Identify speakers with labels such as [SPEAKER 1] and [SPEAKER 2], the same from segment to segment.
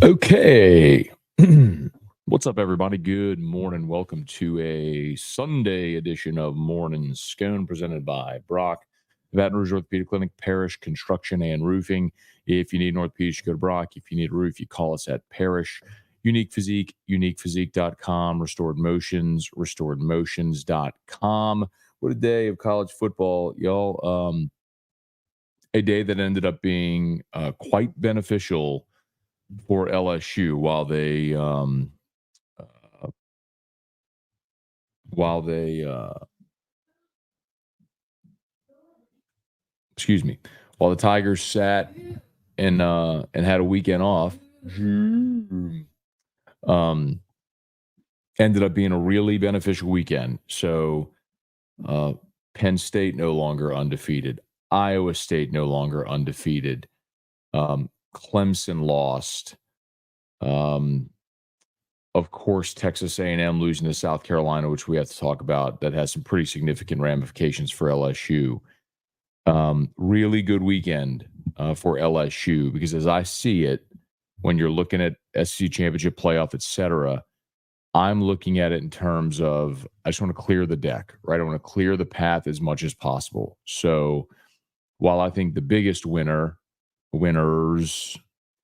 [SPEAKER 1] Okay. What's up, everybody? Good morning. Welcome to a Sunday edition of Morning Scone presented by Brock, Baton Rouge Orthopedic Clinic, Parish Construction and Roofing. If you need an orthopedic, you go to Brock. If you need a roof, you call us at Parish. Unique Physique, uniquephysique.com, Restored Motions, restoredmotions.com. What a day of college football, y'all. A day that ended up being quite beneficial for LSU uh, while they excuse me, while the Tigers sat and had a weekend off. um Ended up being a really beneficial weekend. So uh Penn State no longer undefeated, Iowa State no longer undefeated, Clemson lost, um of course, Texas A&M losing to South Carolina, which we have to talk about. That has some pretty significant ramifications for LSU. Really good weekend for LSU because, as I see it, when you're looking at SEC championship playoff, etc., I'm looking at it in terms of I just want to clear the deck, right? I want to clear the path as much as possible. So, while I think the biggest winners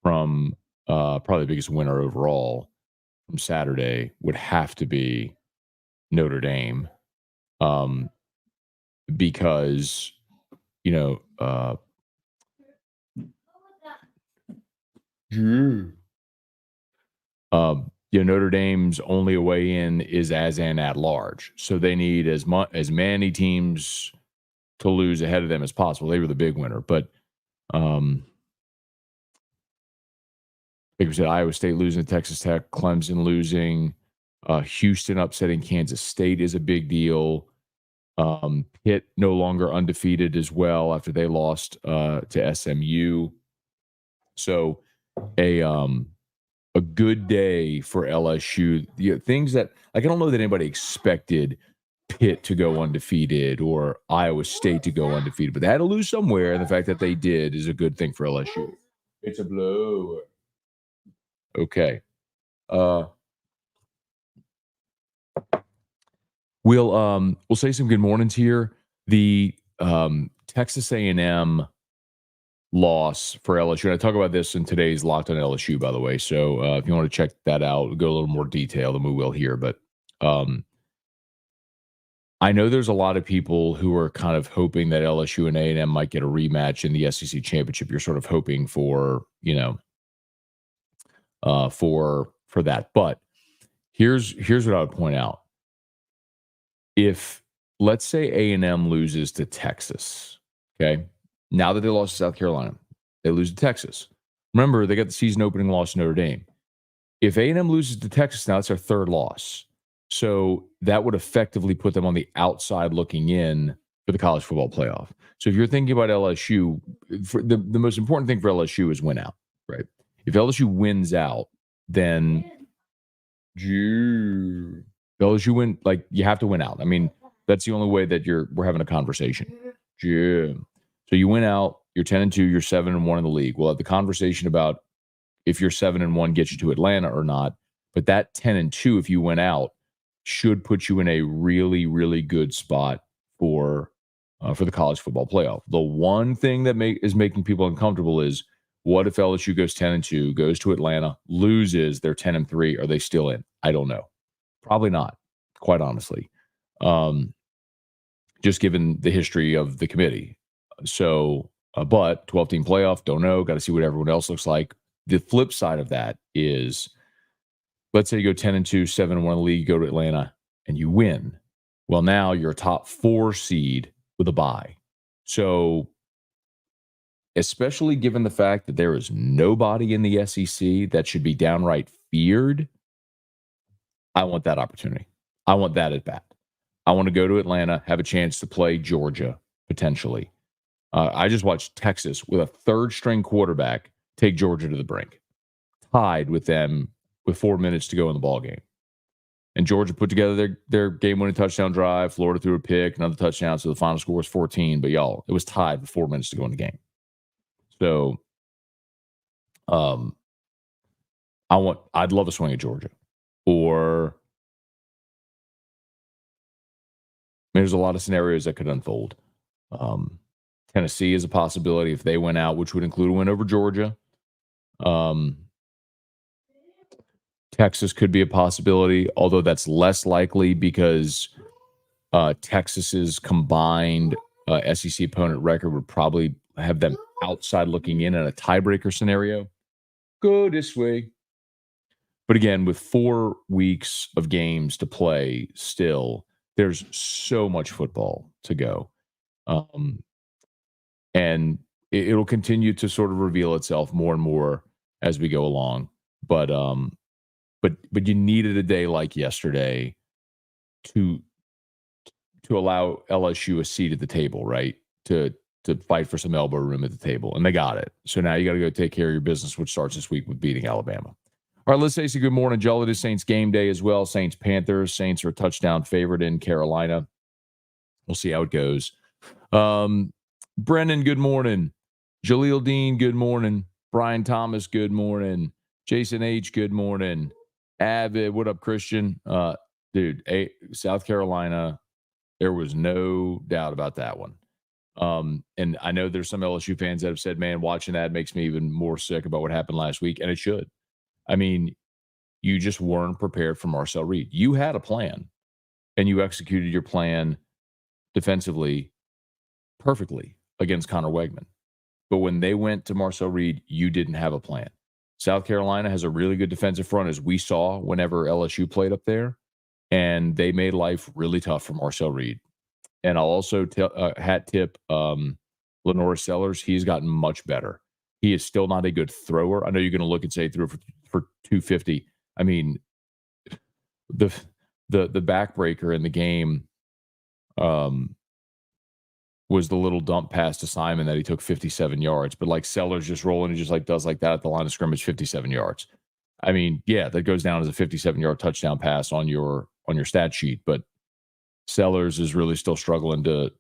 [SPEAKER 1] from probably the biggest winner overall from Saturday would have to be Notre Dame, um, because you know, Notre Dame's only away in is as an at large, so they need as many teams to lose ahead of them as possible. They were the big winner, but like we said, Iowa State losing to Texas Tech, Clemson losing, Houston upsetting Kansas State is a big deal. Pitt no longer undefeated as well after they lost to SMU. So a good day for LSU. Things that like I don't know that anybody expected Pitt to go undefeated or Iowa State to go undefeated, but they had to lose somewhere, and the fact that they did is a good thing for LSU. It's a blow. Okay. Uh we'll say some good mornings here. The Texas A&M loss for LSU. And I talk about this in today's Locked on LSU, by the way. So if you want to check that out, go a little more detail than we will here. But I know there's a lot of people who are kind of hoping that LSU and A&M might get a rematch in the SEC championship. You're sort of hoping for, for that. But here's what I would point out. If let's say A&M loses to Texas, okay, now that they lost to South Carolina, they lose to Texas. Remember, they got the season opening loss to Notre Dame. If A&M loses to Texas now, it's their third loss. So that would effectively put them on the outside looking in for the college football playoff. So if you're thinking about LSU, the most important thing for LSU is win out, right? If LSU wins out, then LSU win, like you have to win out. I mean, that's the only way that we're having a conversation. Yeah. So you win out, you're 10-2, you're 7-1 in the league. We'll have the conversation about if you're 7-1 gets you to Atlanta or not. But that 10-2, if you win out, should put you in a really, really good spot for the college football playoff. The one thing that is making people uncomfortable is what if LSU goes 10-2, goes to Atlanta, loses, they're 10-3, are they still in? I don't know. Probably not, quite honestly. Just given the history of the committee. So, but 12-team playoff, don't know. Got to see what everyone else looks like. The flip side of that is, let's say you go 10-2, 7-1 in the league, you go to Atlanta, and you win. Well, now you're a top 4 seed with a bye. So, especially given the fact that there is nobody in the SEC that should be downright feared, I want that opportunity. I want that at bat. I want to go to Atlanta, have a chance to play Georgia, potentially. I just watched Texas with a third-string quarterback take Georgia to the brink, tied with them with 4 minutes to go in the ball game. And Georgia put together their game-winning touchdown drive. Florida threw a pick, another touchdown, so the final score was 14. But y'all, it was tied with 4 minutes to go in the game. So, I'd love a swing at Georgia. Or there's a lot of scenarios that could unfold. Um, Tennessee is a possibility if they went out, which would include a win over Georgia. Um, Texas could be a possibility, although that's less likely because Texas's combined SEC opponent record would probably have them outside looking in a tiebreaker scenario. Go this way. But again, with 4 weeks of games to play still, there's so much football to go. Um, and it'll continue to sort of reveal itself more and more as we go along. But but you needed a day like yesterday to allow LSU a seat at the table, right? To fight for some elbow room at the table, and they got it. So now you got to go take care of your business, which starts this week with beating Alabama. All right, let's say good morning, Joel. It is Saints game day as well. Saints Panthers. Saints are a touchdown favorite in Carolina. We'll see how it goes. Brennan, good morning. Jaleel Dean, good morning. Brian Thomas, good morning. Jason H, good morning. Avid, what up, Christian? Dude, South Carolina, there was no doubt about that one. And I know there's some LSU fans that have said, man, watching that makes me even more sick about what happened last week. And it should. I mean, you just weren't prepared for Marcel Reed. You had a plan, and you executed your plan defensively perfectly against Connor Wegman. But when they went to Marcel Reed, you didn't have a plan. South Carolina has a really good defensive front, as we saw whenever LSU played up there, and they made life really tough for Marcel Reed. And I'll also hat tip Lenore Sellers. He's gotten much better. He is still not a good thrower. I know you're going to look and say he threw for 250. I mean, the backbreaker in the game was the little dump pass to Simon that he took 57 yards. But like Sellers just rolling and just like does like that at the line of scrimmage, 57 yards. I mean, yeah, that goes down as a 57-yard touchdown pass on your stat sheet. But Sellers is really still struggling to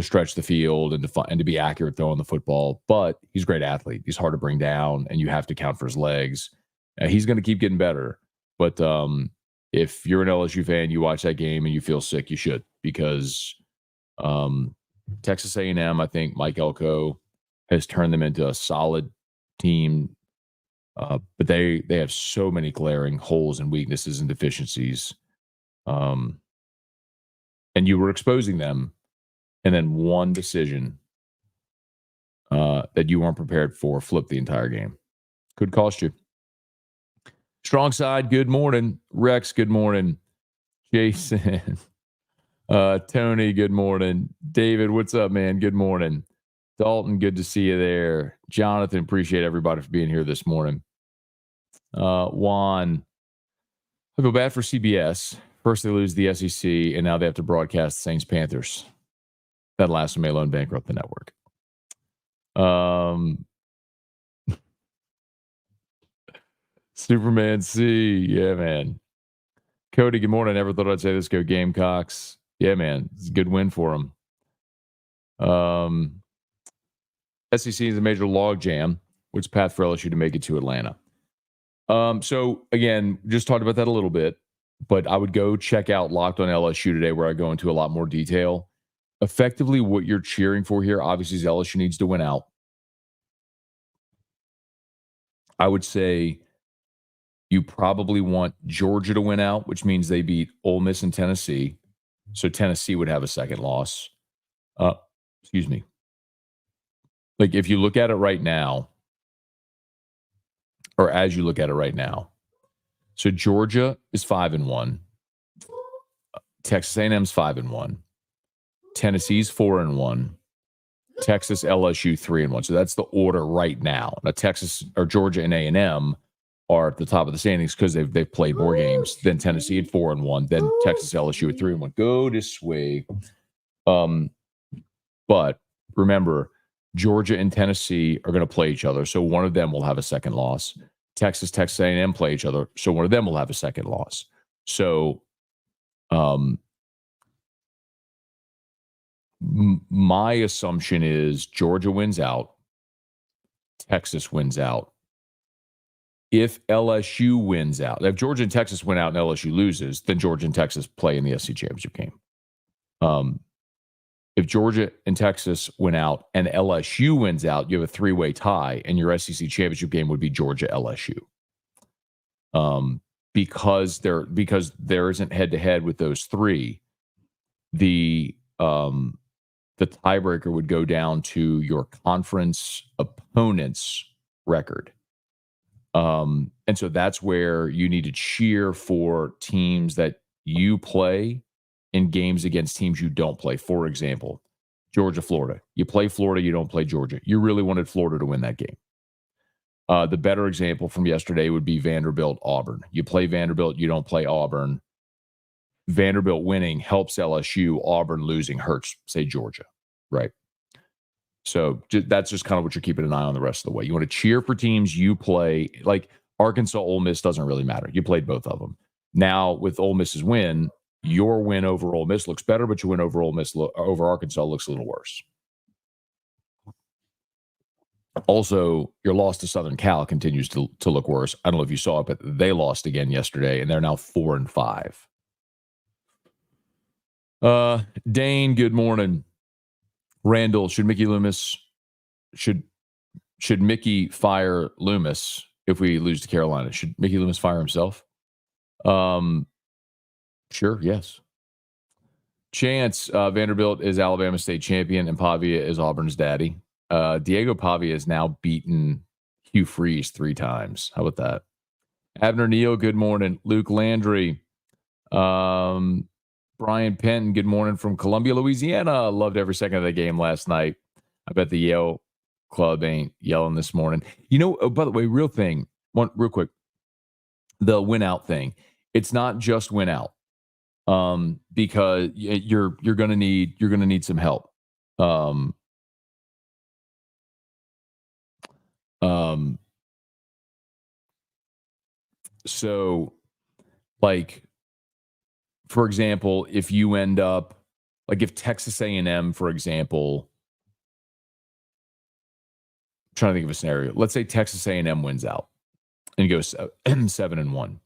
[SPEAKER 1] stretch the field and to be accurate throwing the football. But he's a great athlete. He's hard to bring down, and you have to count for his legs. He's going to keep getting better. But if you're an LSU fan, you watch that game and you feel sick, you should, because Texas A&M, I think Mike Elko has turned them into a solid team. But they have so many glaring holes and weaknesses and deficiencies. And you were exposing them, and then one decision that you weren't prepared for flipped the entire game. Could cost you. Strong side, good morning. Rex, good morning. Jason, Tony, good morning. David, what's up, man? Good morning. Dalton, good to see you there. Jonathan, appreciate everybody for being here this morning. Juan, I feel bad for CBS. First they lose the SEC, and now they have to broadcast Saints Panthers. That last one may alone bankrupt the network. Superman C. Yeah, man. Cody, good morning. I never thought I'd say this. Go Gamecocks. Yeah, man. It's a good win for them. SEC is a major log jam. What's path for LSU to make it to Atlanta? So, again, just talked about that a little bit, but I would go check out Locked on LSU today, where I go into a lot more detail. Effectively, what you're cheering for here, obviously, is LSU needs to win out. I would say you probably want Georgia to win out, which means they beat Ole Miss and Tennessee. So Tennessee would have a second loss. Excuse me. Like, if you look at it right now, or as you look at it right now, so Georgia is 5-1. Texas A&M's 5-1. Tennessee's 4-1. Texas, LSU 3-1. So that's the order right now. Now Texas or Georgia and A&M are at the top of the standings because they've played more games. Then Tennessee at 4-1. Then Texas, LSU at 3-1. Go this way. But remember, Georgia and Tennessee are going to play each other, so one of them will have a second loss. Texas A&M play each other, so one of them will have a second loss. So, my assumption is Georgia wins out, Texas wins out, If LSU wins out, if Georgia and Texas win out and LSU loses, then Georgia and Texas play in the SEC championship game. If Georgia and Texas win out and LSU wins out, you have a 3-way tie, and your SEC championship game would be Georgia LSU. Because there isn't head to head with those three, the tiebreaker would go down to your conference opponent's record. And so that's where you need to cheer for teams that you play in games against teams you don't play. For example, Georgia, Florida. You play Florida, you don't play Georgia. You really wanted Florida to win that game. The better example from yesterday would be Vanderbilt, Auburn. You play Vanderbilt, you don't play Auburn. Vanderbilt winning helps LSU. Auburn losing hurts, say, Georgia, right? So that's just kind of what you're keeping an eye on the rest of the way. You want to cheer for teams you play. Like Arkansas, Ole Miss doesn't really matter. You played both of them. Now with Ole Miss's win, your win over Ole Miss looks better, but your win over Ole Miss over Arkansas looks a little worse. Also, your loss to Southern Cal continues to look worse. I don't know if you saw it, but they lost again yesterday, and they're now 4-5. Dane, good morning. Randall, should Mickey fire Loomis if we lose to Carolina? Should Mickey Loomis fire himself? Sure, yes. Chance, Vanderbilt is Alabama State champion, and Pavia is Auburn's daddy. Diego Pavia has now beaten Hugh Freeze 3 times. How about that? Abner Neal, good morning. Luke Landry. Brian Penton, good morning from Columbia, Louisiana. Loved every second of the game last night. I bet the Yale club ain't yelling this morning. You know, by the way, real quick, the win out thing. It's not just win out, because you're gonna need some help. So, like, for example, if you end up, like if Texas A&M, for example, I'm trying to think of a scenario. Let's say Texas A&M wins out and goes 7-1.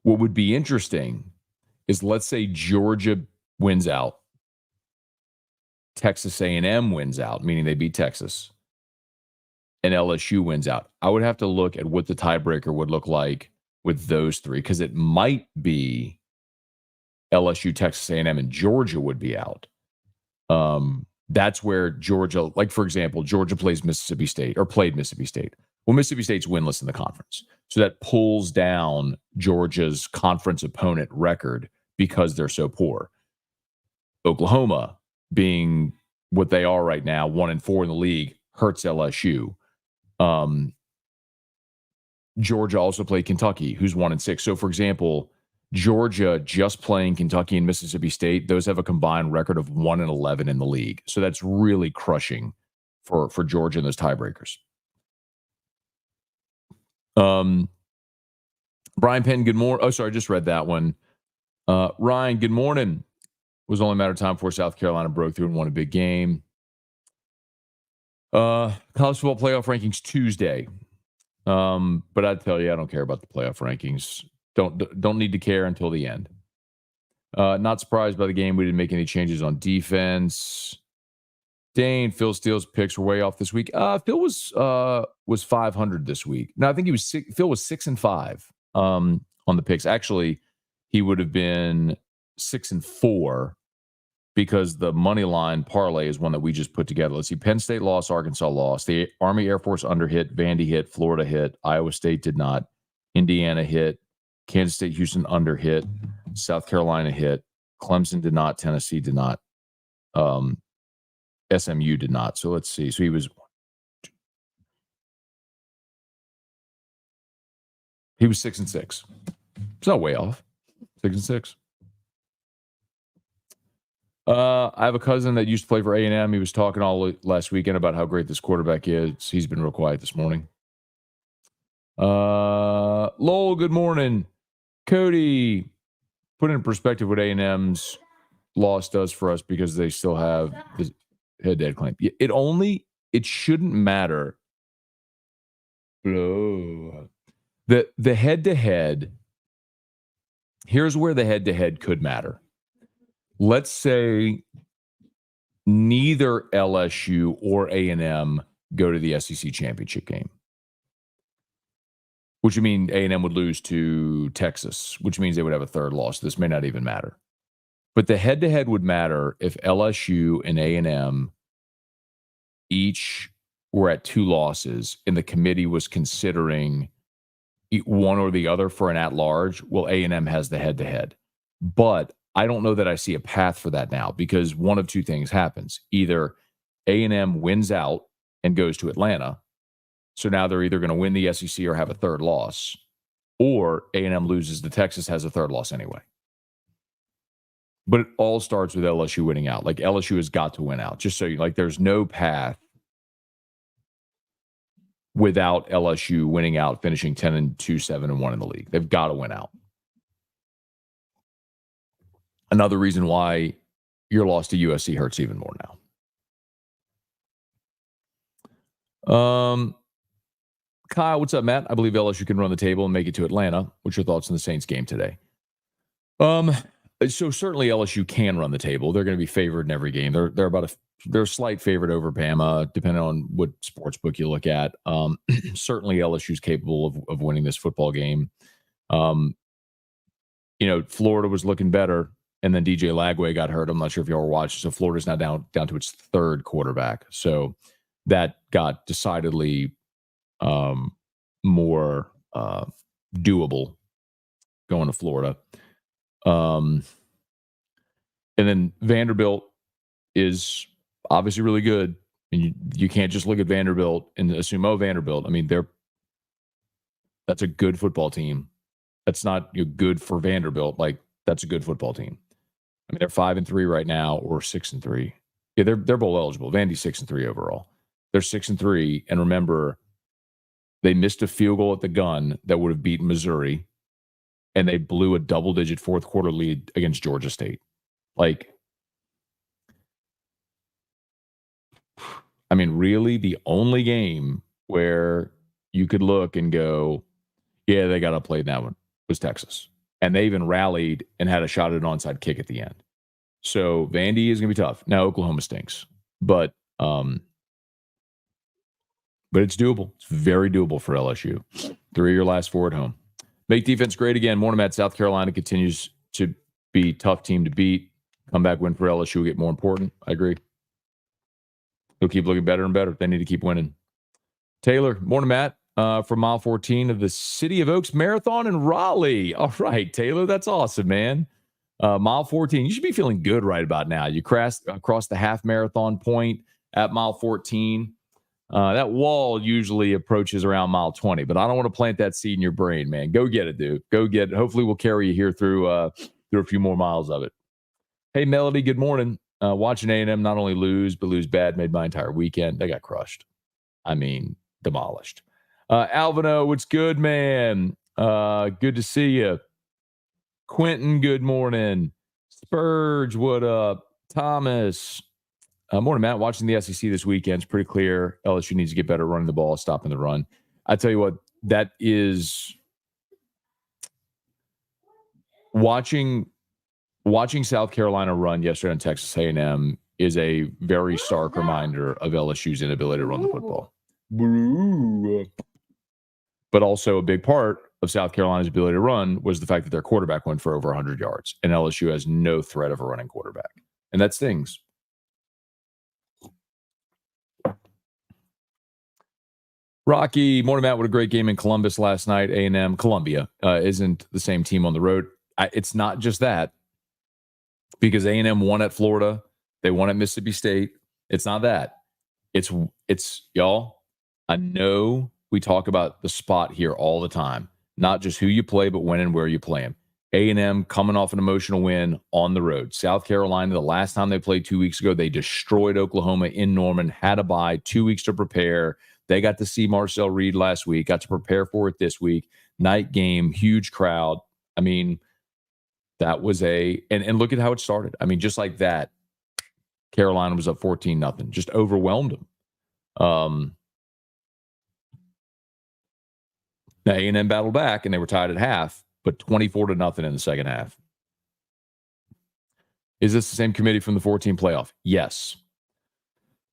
[SPEAKER 1] What would be interesting is, let's say Georgia wins out, Texas A&M wins out, meaning they beat Texas, and LSU wins out. I would have to look at what the tiebreaker would look like with those three, because it might be LSU, Texas A&M, and Georgia would be out. That's where Georgia, like, for example, Georgia plays Mississippi State, or played Mississippi State. Well, Mississippi State's winless in the conference. So that pulls down Georgia's conference opponent record because they're so poor. Oklahoma, being what they are right now, 1-4 in the league, hurts LSU. Georgia also played Kentucky, who's 1-6. So, for example, Georgia just playing Kentucky and Mississippi State, those have a combined record of 1-11 in the league. So that's really crushing for Georgia in those tiebreakers. Brian Penn, good morning. Oh, sorry, I just read that one. Ryan, good morning. It was only a matter of time before South Carolina broke through and won a big game. College football playoff rankings Tuesday. But I tell you, I don't care about the playoff rankings. Don't need to care until the end. Not surprised by the game. We didn't make any changes on defense. Dane, Phil Steele's picks were way off this week. Phil was 500 this week. No, I think Phil was 6-5 on the picks. Actually, he would have been 6-4 because the money line parlay is one that we just put together. Let's see. Penn State lost, Arkansas lost. The Army Air Force under hit, Vandy hit, Florida hit, Iowa State did not, Indiana hit, Kansas State, Houston under hit, South Carolina hit, Clemson did not, Tennessee did not, SMU did not. So let's see. So he was 6-6. It's not way off. 6-6. I have a cousin that used to play for A&M. He was talking all last weekend about how great this quarterback is. He's been real quiet this morning. Lowell, good morning. Cody, put in perspective what A&M's loss does for us, because they still have this head-to-head claim. It only it shouldn't matter. Oh. The head-to-head, here's where the head-to-head could matter. Let's say neither LSU or A&M go to the SEC championship game, which would mean A&M would lose to Texas, which means they would have a third loss. This may not even matter. But the head-to-head would matter if LSU and A&M each were at 2 losses and the committee was considering one or the other for an at-large. Well, A&M has the head-to-head. But I don't know that I see a path for that now because one of two things happens. Either A&M wins out and goes to Atlanta, so now they're either going to win the SEC or have a third loss, or A&M loses to Texas, has a third loss anyway. But it all starts with LSU winning out. Like LSU has got to win out. Just so you, like, there's no path without LSU winning out, finishing 10-2, 7-1 in the league. They've got to win out. Another reason why your loss to USC hurts even more now. Kyle, what's up, Matt? I believe LSU can run the table and make it to Atlanta. What's your thoughts on the Saints game today? So certainly LSU can run the table. They're going to be favored in every game. They're a slight favorite over Bama, depending on what sports book you look at. Certainly LSU is capable of winning this football game. Florida was looking better, and then DJ Lagway got hurt. I'm not sure if y'all were watching. So Florida's now down to its third quarterback. So that got decidedly more doable going to Florida. And then Vanderbilt is obviously really good. And you can't just look at Vanderbilt and assume, Vanderbilt. I mean, that's a good football team. That's not good for Vanderbilt. Like, that's a good football team. I mean, they're 5-3 right now, or 6-3. Yeah, they're bowl eligible. Vandy's 6-3 overall. They're 6-3, and remember, they missed a field goal at the gun that would have beaten Missouri, and they blew a double-digit fourth quarter lead against Georgia State. Like, I mean, really, the only game where you could look and go, yeah, they got to play that one was Texas. And they even rallied and had a shot at an onside kick at the end. So Vandy is going to be tough. Now Oklahoma stinks, but it's doable. It's very doable for LSU. 3 of your last 4 at home. Make defense great again. Morning, Matt. South Carolina continues to be a tough team to beat. Comeback win for LSU will get more important. I agree. They'll keep looking better and better. They need to keep winning. Taylor, morning, Matt. From mile 14 of the City of Oaks Marathon in Raleigh. All right, Taylor, that's awesome, man. Mile 14, you should be feeling good right about now. You crossed the half marathon point at mile 14. That wall usually approaches around mile 20, but I don't want to plant that seed in your brain, man. Go get it, dude. Go get it. Hopefully we'll carry you here through a few more miles of it. Hey, Melody, good morning. Watching A&M not only lose, but lose bad made my entire weekend. They got crushed. I mean, demolished. Alvino, what's good, man? Good to see you. Quentin, good morning. Spurge, what up? Thomas, morning, Matt. Watching the SEC this weekend, it's pretty clear LSU needs to get better running the ball, stopping the run. I tell you what, that is watching South Carolina run yesterday on Texas A&M is a very stark reminder of LSU's inability to run the football. But also a big part of South Carolina's ability to run was the fact that their quarterback went for over 100 yards, and LSU has no threat of a running quarterback. And that stings. Rocky, morning, Matt. What a great game in Columbus last night. A&M, Columbia isn't the same team on the road. It's not just that, because A&M won at Florida. They won at Mississippi State. It's not that. It's y'all, I know we talk about the spot here all the time, not just who you play, but when and where you play them. A&M coming off an emotional win on the road. South Carolina, the last time they played 2 weeks ago, they destroyed Oklahoma in Norman, had a bye, 2 weeks to prepare. They got to see Marcel Reed last week, got to prepare for it this week. Night game, huge crowd. I mean, that was and look at how it started. I mean, just like that, Carolina was up 14-0, just overwhelmed them. Now A&M battled back, and they were tied at half, but 24-0 in the second half. Is this the same committee from the 14 playoff? Yes.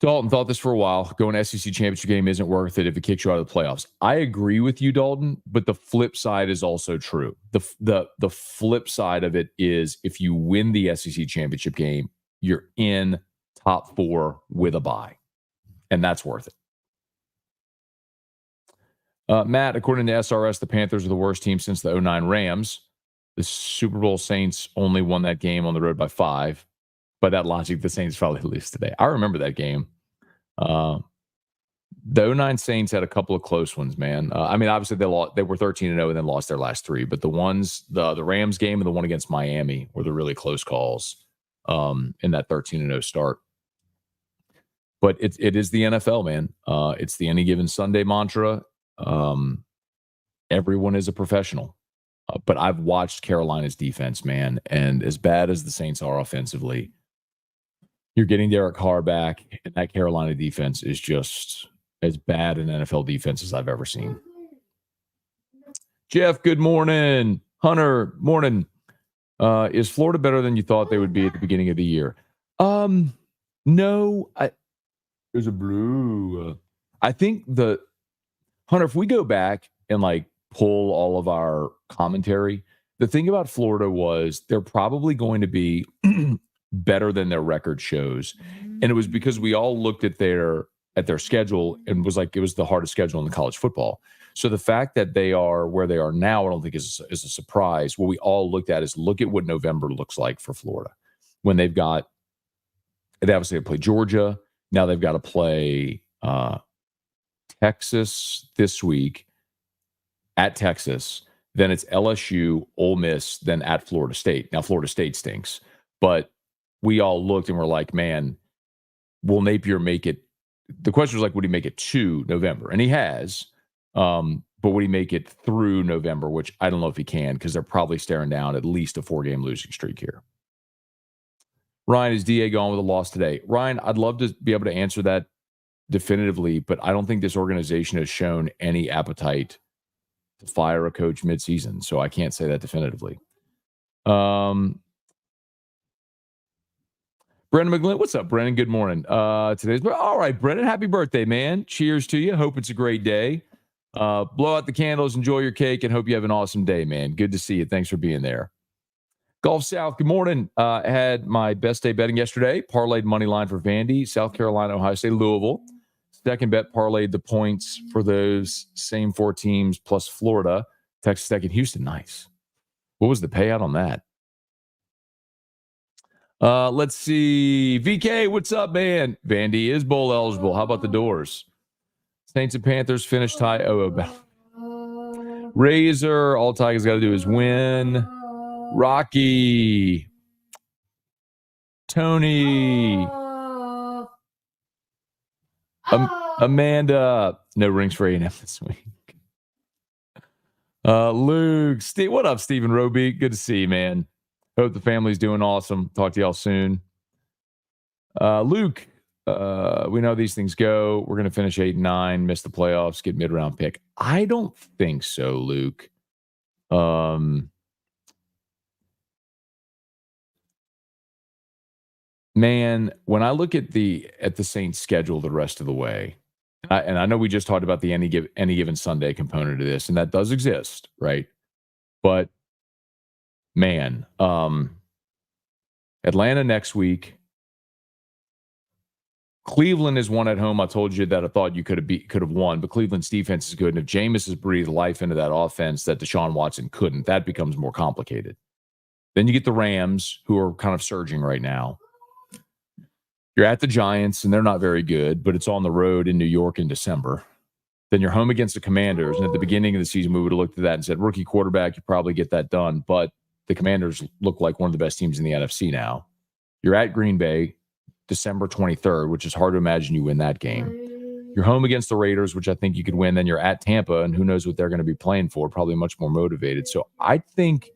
[SPEAKER 1] Dalton thought this for a while. Going SEC championship game isn't worth it if it kicks you out of the playoffs. I agree with you, Dalton, but the flip side is also true. The flip side of it is if you win the SEC championship game, you're in top 4 with a bye, and that's worth it. Matt, according to SRS, the Panthers are the worst team since the 2009 Rams. The Super Bowl Saints only won that game on the road by 5. By that logic, the Saints probably lose today. I remember that game. The 2009 Saints had a couple of close ones, man. I mean, obviously they were 13-0 and then lost their last 3. But the ones, the Rams game and the one against Miami were the really close calls in that 13-0 start. But it is the NFL, man. It's the any given Sunday mantra. Everyone is a professional. But I've watched Carolina's defense, man, and as bad as the Saints are offensively, you're getting Derek Carr back, and that Carolina defense is just as bad an NFL defense as I've ever seen. Jeff, good morning. Hunter, morning. Is Florida better than you thought they would be at the beginning of the year? No. There's a blue. I think Hunter, if we go back and pull all of our commentary, the thing about Florida was they're probably going to be better than their record shows. And it was because we all looked at their schedule and was it was the hardest schedule in the college football. So the fact that they are where they are now, I don't think is a surprise. What we all looked at is look at what November looks like for Florida when they obviously play Georgia. Now they've got to play Texas this week at Texas. Then it's LSU, Ole Miss, then at Florida State. Now Florida State stinks, but we all looked and were like, man, will Napier make it? The question was would he make it to November? And he has, but would he make it through November, which I don't know if he can because they're probably staring down at least a 4-game losing streak here. Ryan, is DA gone with a loss today? Ryan, I'd love to be able to answer that definitively, but I don't think this organization has shown any appetite to fire a coach midseason, so I can't say that definitively. Brendan McGlynn, what's up, Brendan? Good morning. Today's all right, Brendan. Happy birthday, man. Cheers to you. Hope it's a great day. Blow out the candles, enjoy your cake, and hope you have an awesome day, man. Good to see you. Thanks for being there. Gulf South, good morning. I had my best day betting yesterday. Parlayed money line for Vandy, South Carolina, Ohio State, Louisville. Second bet parlayed the points for those same 4 teams plus Florida, Texas Tech, and Houston. Nice. What was the payout on that? Let's see. VK, what's up, man? Vandy is bowl eligible. How about the Doors? Saints and Panthers finish tie. Razor, all Tigers got to do is win. Rocky. Tony. Amanda. No rings for A&M this week. Luke. Steve, what up, Stephen Roby? Good to see you, man. Hope the family's doing awesome. Talk to y'all soon. Luke, we know these things go. We're going to finish 8-9, miss the playoffs, get mid-round pick. I don't think so, Luke. Man, when I look at the Saints schedule the rest of the way, and I know we just talked about the any given Sunday component of this, and that does exist, right? But man, Atlanta next week. Cleveland is one at home. I told you that I thought you could have won, but Cleveland's defense is good. And if Jameis has breathed life into that offense that Deshaun Watson couldn't, that becomes more complicated. Then you get the Rams, who are kind of surging right now. You're at the Giants, and they're not very good, but it's on the road in New York in December. Then you're home against the Commanders. And at the beginning of the season, we would have looked at that and said, rookie quarterback, you probably get that done. But the Commanders look like one of the best teams in the NFC now. You're at Green Bay, December 23rd, which is hard to imagine you win that game. You're home against the Raiders, which I think you could win. Then you're at Tampa, and who knows what they're going to be playing for, probably much more motivated. So I think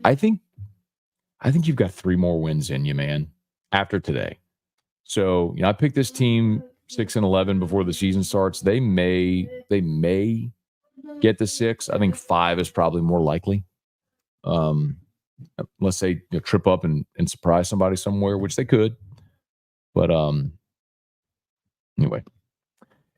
[SPEAKER 1] you've got 3 more wins in you, man, after today. So, I picked this team 6-11 before the season starts. They may get to 6. I think 5 is probably more likely. Unless they trip up and surprise somebody somewhere, which they could. But anyway.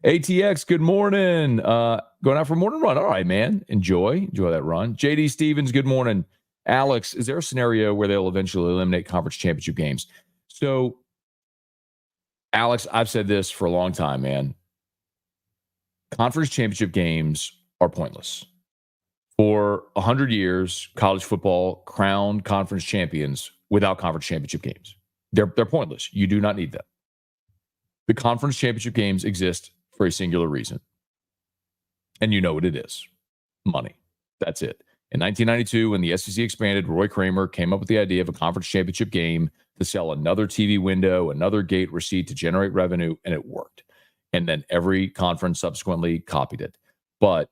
[SPEAKER 1] ATX, good morning. Going out for a morning run. All right, man. Enjoy that run. JD Stevens, good morning. Alex, is there a scenario where they'll eventually eliminate conference championship games? So, Alex, I've said this for a long time, man. Conference championship games are pointless. For 100 years, college football crowned conference champions without conference championship games. They're pointless. You do not need them. The conference championship games exist for a singular reason. And you know what it is. Money. That's it. In 1992, when the SEC expanded, Roy Kramer came up with the idea of a conference championship game to sell another TV window, another gate receipt to generate revenue, and it worked. And then every conference subsequently copied it. But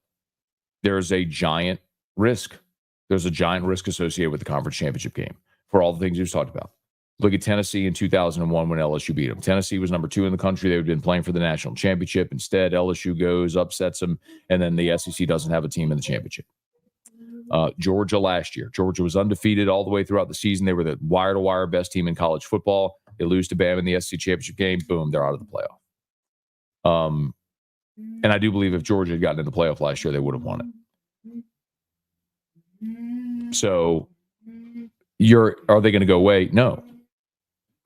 [SPEAKER 1] there's a giant risk. There's a giant risk associated with the conference championship game for all the things we've talked about. Look at Tennessee in 2001 when LSU beat them. Tennessee was number 2 in the country. They had been playing for the national championship. Instead, LSU goes, upsets them, and then the SEC doesn't have a team in the championship. Georgia last year. Georgia was undefeated all the way throughout the season. They were the wire-to-wire best team in college football. They lose to Bama in the SEC championship game. Boom, they're out of the playoff. And I do believe if Georgia had gotten in the playoff last year, they would have won it. So, are they going to go away? No,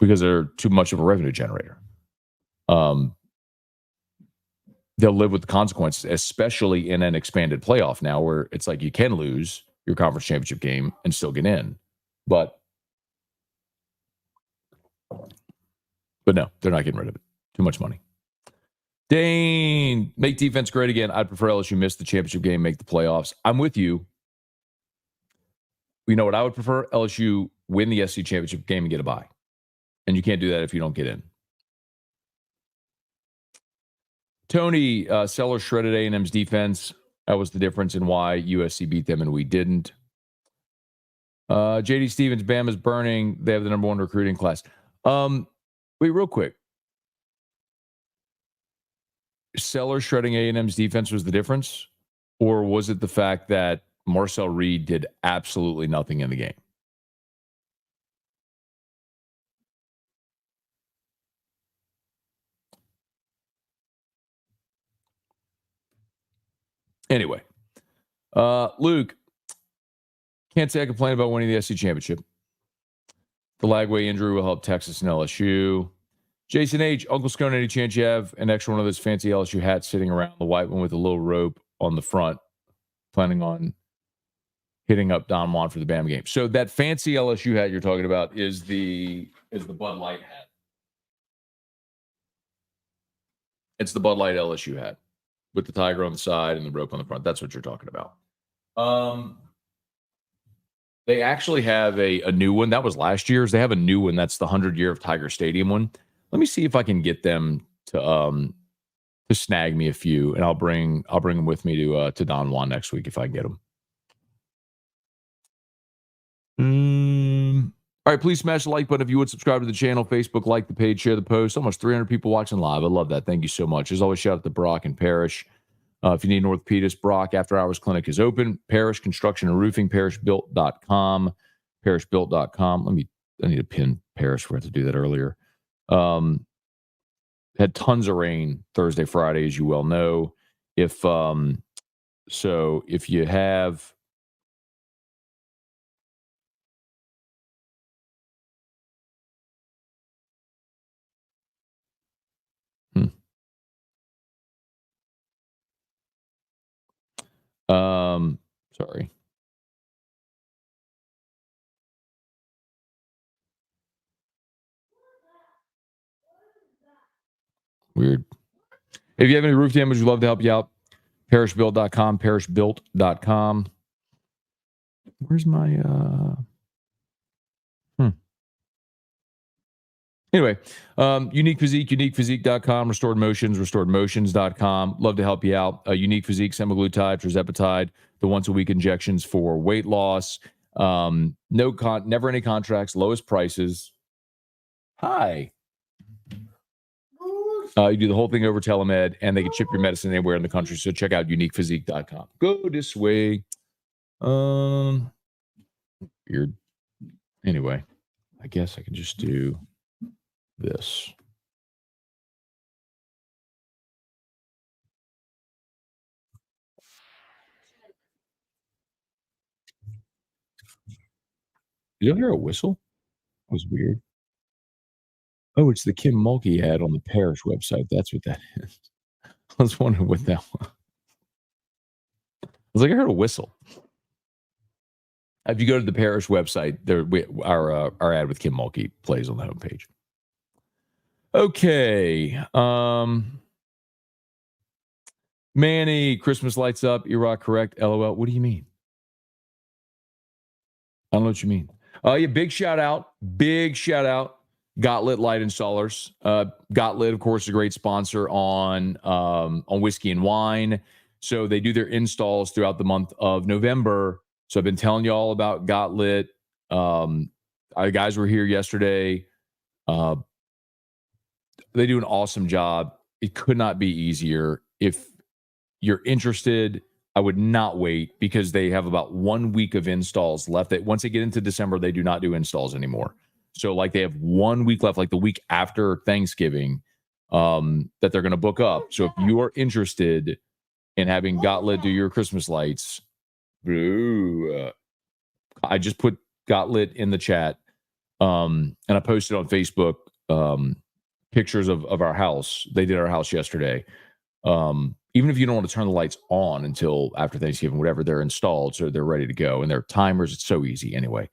[SPEAKER 1] because they're too much of a revenue generator. They'll live with the consequences, especially in an expanded playoff now, where it's like you can lose your conference championship game and still get in, but no, they're not getting rid of it. Too much money. Dane, make defense great again. I'd prefer LSU miss the championship game, make the playoffs. I'm with you. You know what I would prefer? LSU win the SEC championship game and get a bye. And you can't do that if you don't get in. Tony, Sellers shredded A&M's defense. That was the difference in why USC beat them and we didn't. JD Stevens, Bama's burning. They have the number 1 recruiting class. Wait, real quick. Sellers shredding A&M's defense was the difference? Or was it the fact that Marcel Reed did absolutely nothing in the game? Anyway, Luke, can't say I complain about winning the SEC championship. The Lagway injury will help Texas and LSU. Jason H., Uncle Scone, any chance you have an extra one of those fancy LSU hats sitting around, the white one with a little rope on the front, planning on hitting up Don Juan for the Bama game? So that fancy LSU hat you're talking about is the Bud Light hat. It's the Bud Light LSU hat with the tiger on the side and the rope on the front. That's what you're talking about. They actually have a new one. That was last year's. They have a new one. That's the 100 year of Tiger Stadium one. Let me see if I can get them to snag me a few, and I'll bring them with me to Don Juan next week if I can get them. All right, please smash the like button if you would. Subscribe to the channel, Facebook, like the page, share the post. Almost 300 people watching live. I love that. Thank you so much. As always, shout out to Brock and Parrish. If you need an orthopedist, Brock After Hours Clinic is open. Parrish Construction and Roofing, parrishbuilt.com. Parrishbuilt.com. I need to pin Parrish. We had to do that earlier. Had tons of rain Thursday, Friday, as you well know. If you have sorry. Weird. If you have any roof damage, we'd love to help you out. Parrishbuilt.com, parrishbuilt.com. Where's my Anyway, Unique Physique, uniquephysique.com, Restored Motions, restoredmotions.com. Love to help you out. Unique Physique, semaglutide, tirzepatide, the once-a-week injections for weight loss. Never any contracts, lowest prices. Hi. You do the whole thing over telemed, and they can ship your medicine anywhere in the country. So check out uniquephysique.com. Go this way. Weird. Anyway, I guess I can just do this. Did you hear a whistle? That was weird. Oh, it's the Kim Mulkey ad on the parish website. That's what that is. I was wondering what that was. I was like, I heard a whistle. If you go to the parish website, our ad with Kim Mulkey plays on the homepage. Okay. Manny, Christmas lights up. Iraq correct. LOL. What do you mean? I don't know what you mean. Yeah, big shout out. Got Lit Light Installers. Got Lit, of course, is a great sponsor on Whiskey and Wine. So they do their installs throughout the month of November. So I've been telling you all about Got Lit. Our guys were here yesterday. They do an awesome job. It could not be easier. If you're interested, I would not wait because they have about 1 week of installs left. Once they get into December, they do not do installs anymore. So like they have 1 week left, like the week after Thanksgiving, that they're going to book up. So if you are interested in having Got Lit do your Christmas lights, I just put Got Lit in the chat, and I posted on Facebook pictures of our house. They did our house yesterday. Even if you don't want to turn the lights on until after Thanksgiving, whatever, they're installed, so they're ready to go. And their timers, it's so easy anyway.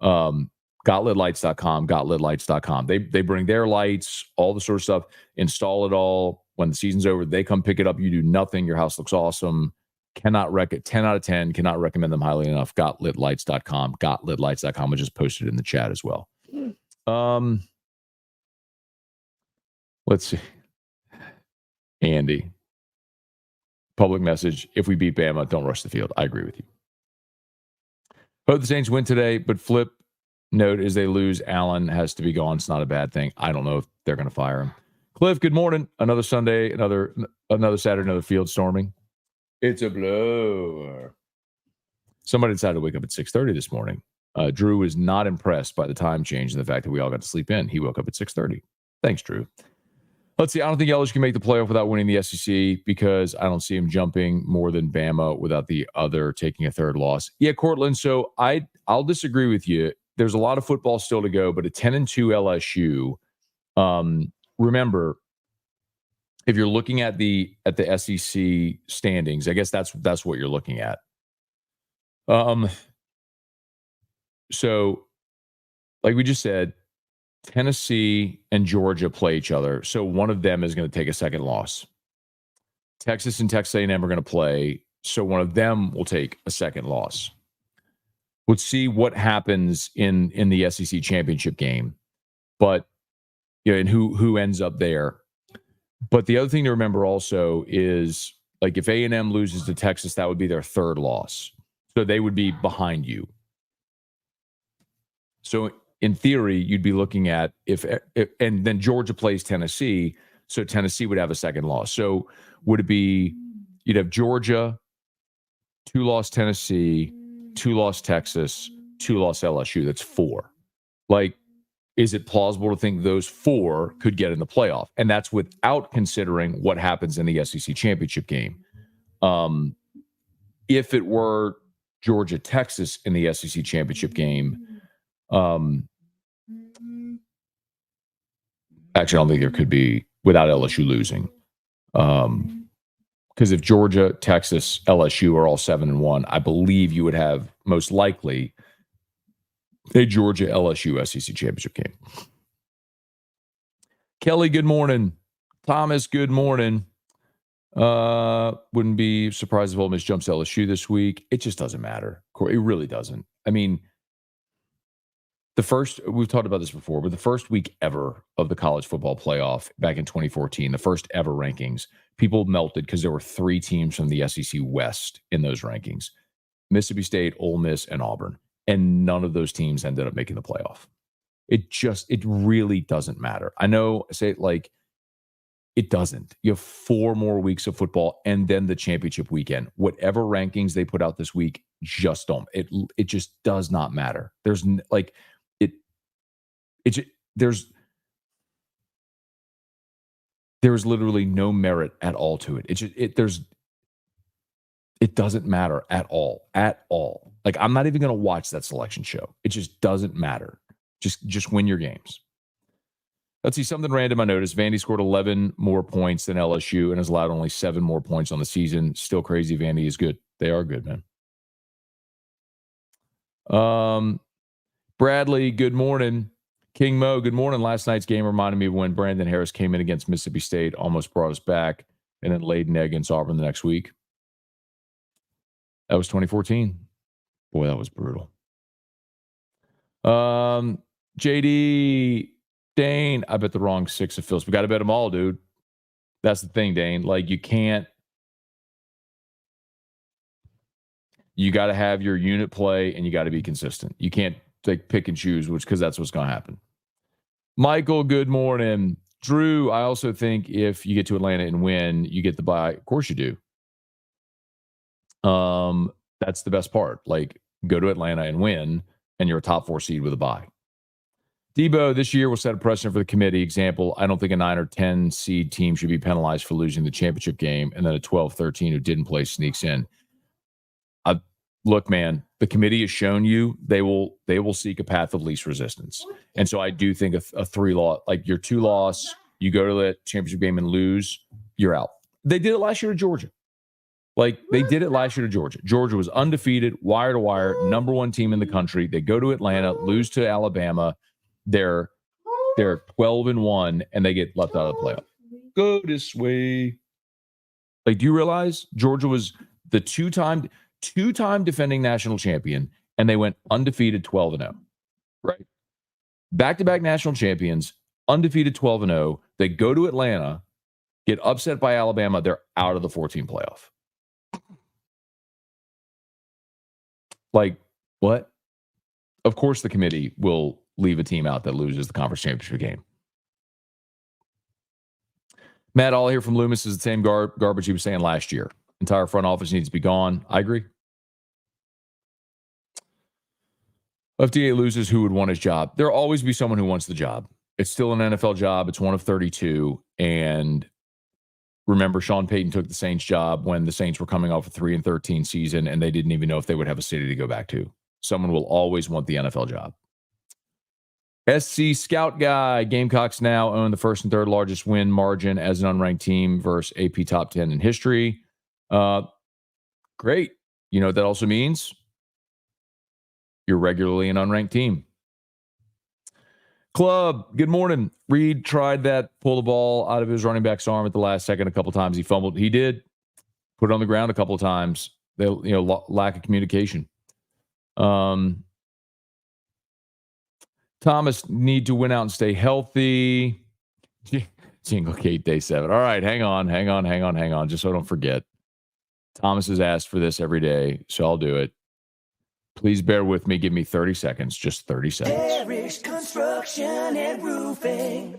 [SPEAKER 1] GotLitLights.com, GotLitLights.com. They bring their lights, all the sort of stuff, install it all. When the season's over, they come pick it up. You do nothing. Your house looks awesome. 10 out of 10. Cannot recommend them highly enough. GotLitLights.com, GotLitLights.com. I just posted it in the chat as well. Let's see. Andy. Public message. If we beat Bama, don't rush the field. I agree with you. Hope the Saints win today, but flip note is they lose. Allen has to be gone. It's not a bad thing. I don't know if they're going to fire him. Cliff, good morning. Another Sunday, another Saturday, another field storming. It's a blower. Somebody decided to wake up at 6:30 this morning. Drew was not impressed by the time change and the fact that we all got to sleep in. He woke up at 6:30. Thanks, Drew. Let's see. I don't think LSU can make the playoff without winning the SEC because I don't see him jumping more than Bama without the other taking a third loss. Yeah, Cortland. So I'll disagree with you. There's a lot of football still to go, but a 10-2 LSU. Remember, if you're looking at the SEC standings, I guess that's what you're looking at. So, like we just said, Tennessee and Georgia play each other, so one of them is going to take a second loss. Texas and Texas A&M are going to play, so one of them will take a second loss. Let's see what happens in the SEC championship game, but and who ends up there. But the other thing to remember also is, like, if A&M loses to Texas, that would be their third loss, so they would be behind you. So in theory, you'd be looking at if and then Georgia plays Tennessee, so Tennessee would have a second loss. So would it be you'd have Georgia, 2-loss Tennessee, 2-loss Texas, 2-loss LSU? That's 4. Like, is it plausible to think those 4 could get in the playoff? And that's without considering what happens in the SEC championship game. If it were Georgia, Texas in the SEC championship game, actually, I don't think there could be without LSU losing. Because if Georgia, Texas, LSU are all 7-1, I believe you would have most likely a Georgia LSU SEC championship game. Kelly, good morning. Thomas, good morning. Wouldn't be surprised if Ole Miss jumps LSU this week. It just doesn't matter. It really doesn't. I mean, we've talked about this before, but the first week ever of the college football playoff back in 2014, the first ever rankings, people melted because there were 3 teams from the SEC West in those rankings: Mississippi State, Ole Miss, and Auburn. And none of those teams ended up making the playoff. It really doesn't matter. I know, say, like, It doesn't. You have 4 more weeks of football and then the championship weekend. Whatever rankings they put out this week just don't. It just does not matter. There's like it. It there's literally no merit at all to it. It doesn't matter at all. At all. Like, I'm not even going to watch that selection show. It just doesn't matter. Just win your games. Let's see, something random I noticed. Vandy scored 11 more points than LSU and has allowed only 7 more points on the season. Still crazy. Vandy is good. They are good, man. Bradley, good morning. King Mo, good morning. Last night's game reminded me of when Brandon Harris came in against Mississippi State, almost brought us back, and then laid an egg against Auburn the next week. That was 2014. Boy, that was brutal. JD, Dane, I bet the wrong 6 of Phil's. We got to bet them all, dude. That's the thing, Dane. Like, you got to have your unit play and you got to be consistent. You can't pick and choose, because that's what's going to happen. Michael, good morning. Drew, I also think if you get to Atlanta and win, you get the bye. Of course you do. That's the best part. Like, go to Atlanta and win, and you're a top 4 seed with a bye. Debo, this year will set a precedent for the committee. Example, I don't think a 9 or 10 seed team should be penalized for losing the championship game, and then a 12-13 who didn't play sneaks in. Look, man, the committee has shown you they will seek a path of least resistance. And so I do think a 3-loss, like your 2-loss, you go to the championship game and lose, you're out. They did it last year to Georgia. Georgia was undefeated, wire to wire, number 1 team in the country. They go to Atlanta, lose to Alabama. They're 12-1, and they get left out of the playoff. Go this way. Like, do you realize Georgia was the two-time defending national champion, and they went undefeated 12-0, right? Back-to-back national champions, undefeated 12-0. They go to Atlanta, get upset by Alabama. They're out of the 14 playoff. Like, what? Of course the committee will leave a team out that loses the conference championship game. Matt, all here from Loomis is the same garbage he was saying last year. Entire front office needs to be gone. I agree. FDA loses, who would want his job? There'll always be someone who wants the job. It's still an NFL job. It's one of 32. And remember, Sean Payton took the Saints job when the Saints were coming off a 3-13 season, and they didn't even know if they would have a city to go back to. Someone will always want the NFL job. SC Scout Guy, Gamecocks now own the first and third largest win margin as an unranked team versus AP top 10 in history. Great. You know what that also means? You're regularly an unranked team. Club, good morning. Reed tried that, pull the ball out of his running back's arm at the last second a couple times. He fumbled. He did put it on the ground a couple of times. Lack of communication. Thomas need to win out and stay healthy. Jingle Kate day 7. All right, hang on. Just so I don't forget. Thomas has asked for this every day, so I'll do it. Please bear with me. Give me 30 seconds. Just 30 seconds.
[SPEAKER 2] Parish Construction and Roofing.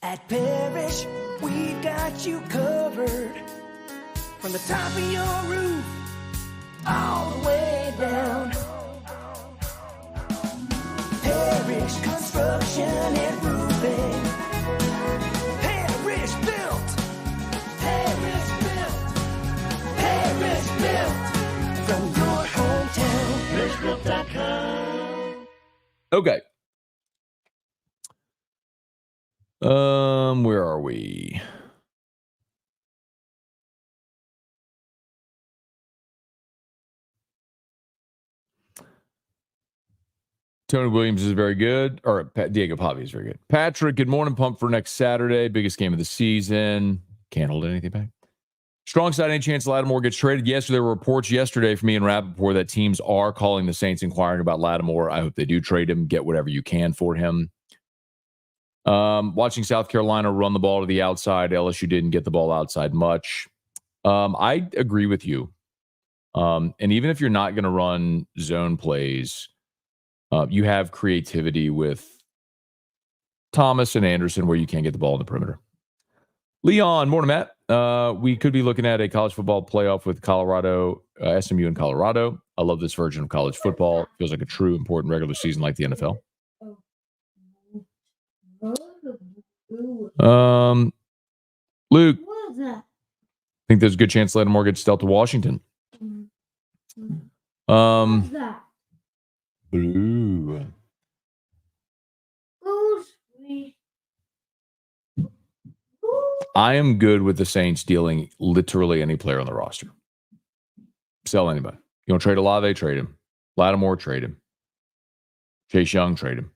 [SPEAKER 2] At Parish, we've got you covered. From the top of your roof, all the way down. Parish Construction and Roofing. Parish built. Parish built. Parish built. From your hometown. ParishBuilt.com.
[SPEAKER 1] Okay. Where are we? Tony Williams is very good. Or Diego Pavi is very good. Patrick, good morning. Pumped for next Saturday. Biggest game of the season. Can't hold anything back. Strong side, any chance Lattimore gets traded? Yes, there were reports yesterday from me and Rappaport that teams are calling the Saints inquiring about Lattimore. I hope they do trade him. Get whatever you can for him. Watching South Carolina run the ball to the outside. LSU didn't get the ball outside much. I agree with you. And even if you're not going to run zone plays, you have creativity with Thomas and Anderson where you can't get the ball in the perimeter. Leon, morning, Matt. We could be looking at a college football playoff with Colorado, SMU and Colorado. I love this version of college football. Feels like a true important regular season like the NFL. Luke, I think there's a good chance Lattimore gets dealt to Washington. Blue. I am good with the Saints dealing literally any player on the roster. Sell anybody. You want to trade Olave? Trade him. Lattimore? Trade him. Chase Young? Trade him.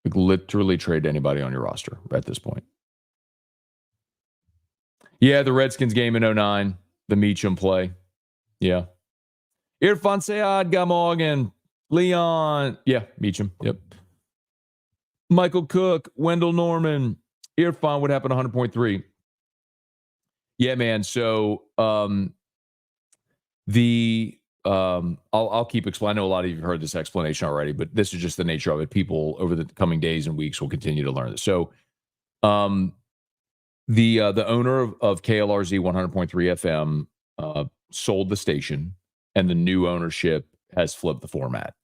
[SPEAKER 1] Like literally trade anybody on your roster at this point. Yeah, the Redskins game in 2009. The Meacham play. Yeah. Irfan Sayad, Gamorgan, Leon. Yeah, Meacham. Yep. Michael Cook, Wendell Norman. Irfan would happen 100.3. Yeah, man. So I'll keep explaining. I know a lot of you have heard this explanation already, but this is just the nature of it. People over the coming days and weeks will continue to learn this. So the owner of KLRZ 100.3 FM sold the station, and the new ownership has flipped the format.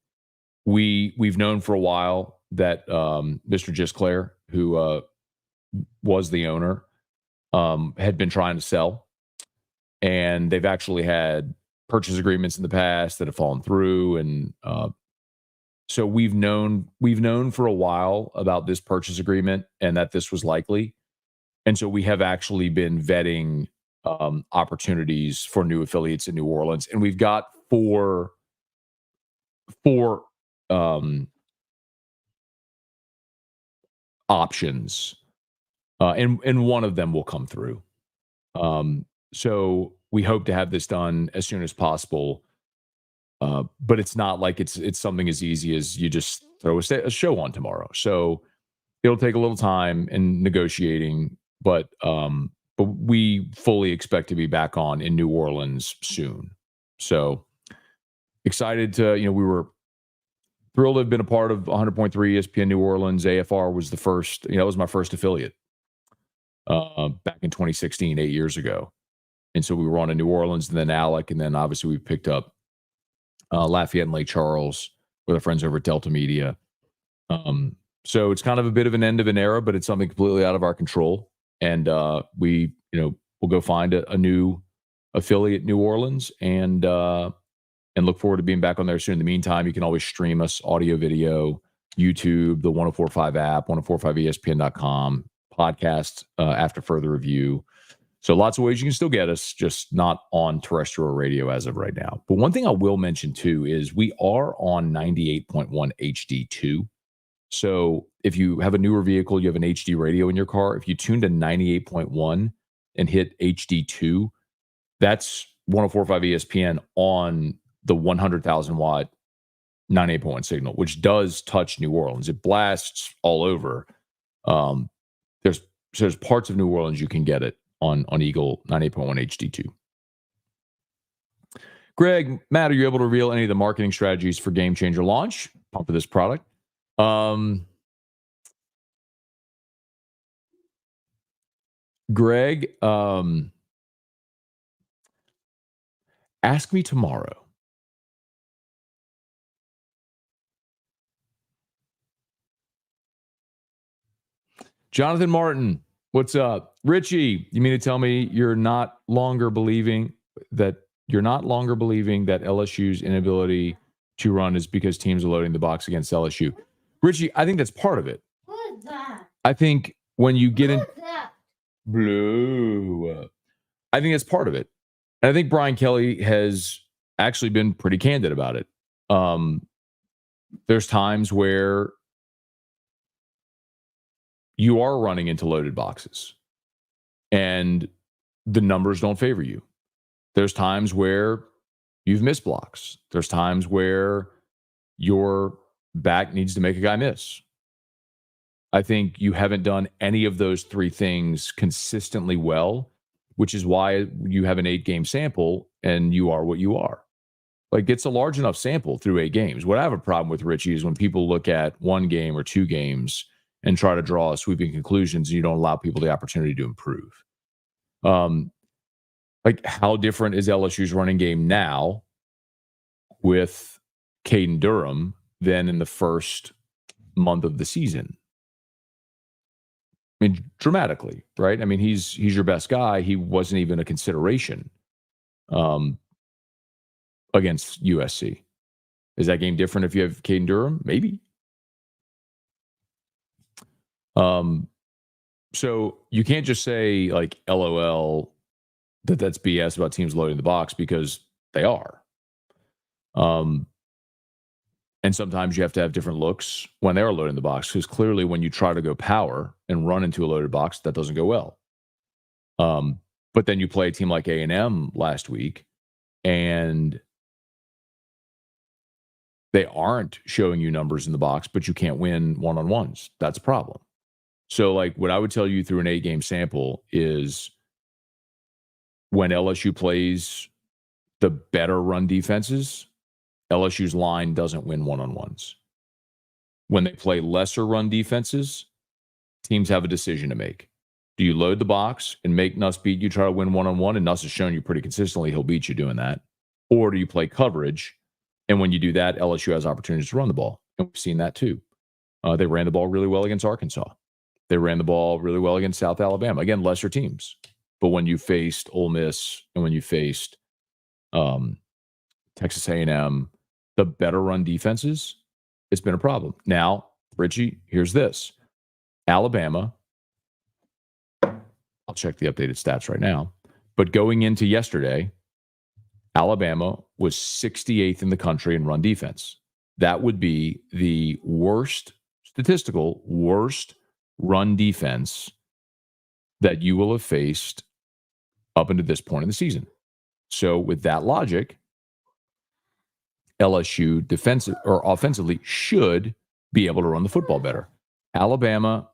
[SPEAKER 1] We've known for a while that Mr. Gisclair, who was the owner, had been trying to sell, and they've actually had purchase agreements in the past that have fallen through, and so we've known for a while about this purchase agreement and that this was likely, and so we have actually been vetting opportunities for new affiliates in New Orleans, and we've got four options. And one of them will come through. So we hope to have this done as soon as possible. But it's not like it's something as easy as you just throw a show on tomorrow. So it'll take a little time and negotiating, but we fully expect to be back on in New Orleans soon. So excited to, we were thrilled to have been a part of 100.3 ESPN New Orleans. AFR was the first, that was my first affiliate. Back in 2016, 8 years ago. And so we were on in New Orleans and then Alec. And then obviously we picked up Lafayette and Lake Charles with our friends over at Delta Media. So it's kind of a bit of an end of an era, but it's something completely out of our control. And we'll go find a new affiliate in New Orleans and look forward to being back on there soon. In the meantime, you can always stream us audio, video, YouTube, the 1045 app, 1045ESPN.com. Podcast after further review. So lots of ways you can still get us, just not on terrestrial radio as of right now. But one thing I will mention too is we are on 98.1 HD2. So if you have a newer vehicle, you have an HD radio in your car, if you tune to 98.1 and hit HD2, that's 1045 ESPN on the 100,000 watt 98.1 signal, which does touch New Orleans. It blasts all over. There's parts of New Orleans you can get it on Eagle 98.1 HD2. Greg, Matt, are you able to reveal any of the marketing strategies for Game Changer launch? Pump for this product. Greg, ask me tomorrow. Jonathan Martin, what's up? Richie, you mean to tell me you're not longer believing that LSU's inability to run is because teams are loading the box against LSU? Richie, I think that's part of it.
[SPEAKER 3] What is that?
[SPEAKER 1] I think when you get in
[SPEAKER 3] that?
[SPEAKER 1] blue, I think that's part of it. And I think Brian Kelly has actually been pretty candid about it. There's times where you are running into loaded boxes and the numbers don't favor you. There's times where you've missed blocks. There's times where your back needs to make a guy miss. I think you haven't done any of those three things consistently well, which is why you have an 8-game sample and you are what you are. Like, it's a large enough sample through 8 games. What I have a problem with, Richie, is when people look at 1 game or 2 games and try to draw sweeping conclusions and you don't allow people the opportunity to improve. Like, how different is LSU's running game now with Caden Durham than in the first month of the season? I mean, dramatically, right? I mean, he's your best guy. He wasn't even a consideration against USC. Is that game different if you have Caden Durham? Maybe. So you can't just say like LOL that's BS about teams loading the box, because they are. And sometimes you have to have different looks when they are loading the box, because clearly when you try to go power and run into a loaded box, that doesn't go well. But then you play a team like A&M last week, and they aren't showing you numbers in the box, but you can't win one-on-ones. That's a problem. So, like, what I would tell you through an 8-game sample is when LSU plays the better run defenses, LSU's line doesn't win one-on-ones. When they play lesser run defenses, teams have a decision to make. Do you load the box and make Nuss beat you, try to win one-on-one, and Nuss has shown you pretty consistently he'll beat you doing that? Or do you play coverage, and when you do that, LSU has opportunities to run the ball? And we've seen that too. They ran the ball really well against Arkansas. They ran the ball really well against South Alabama. Again, lesser teams. But when you faced Ole Miss and when you faced Texas A&M, the better run defenses, it's been a problem. Now, Richie, here's this. Alabama, I'll check the updated stats right now, but going into yesterday, Alabama was 68th in the country in run defense. That would be the statistical worst run defense that you will have faced up until this point in the season. So with that logic, LSU defensive or offensively should be able to run the football better. Alabama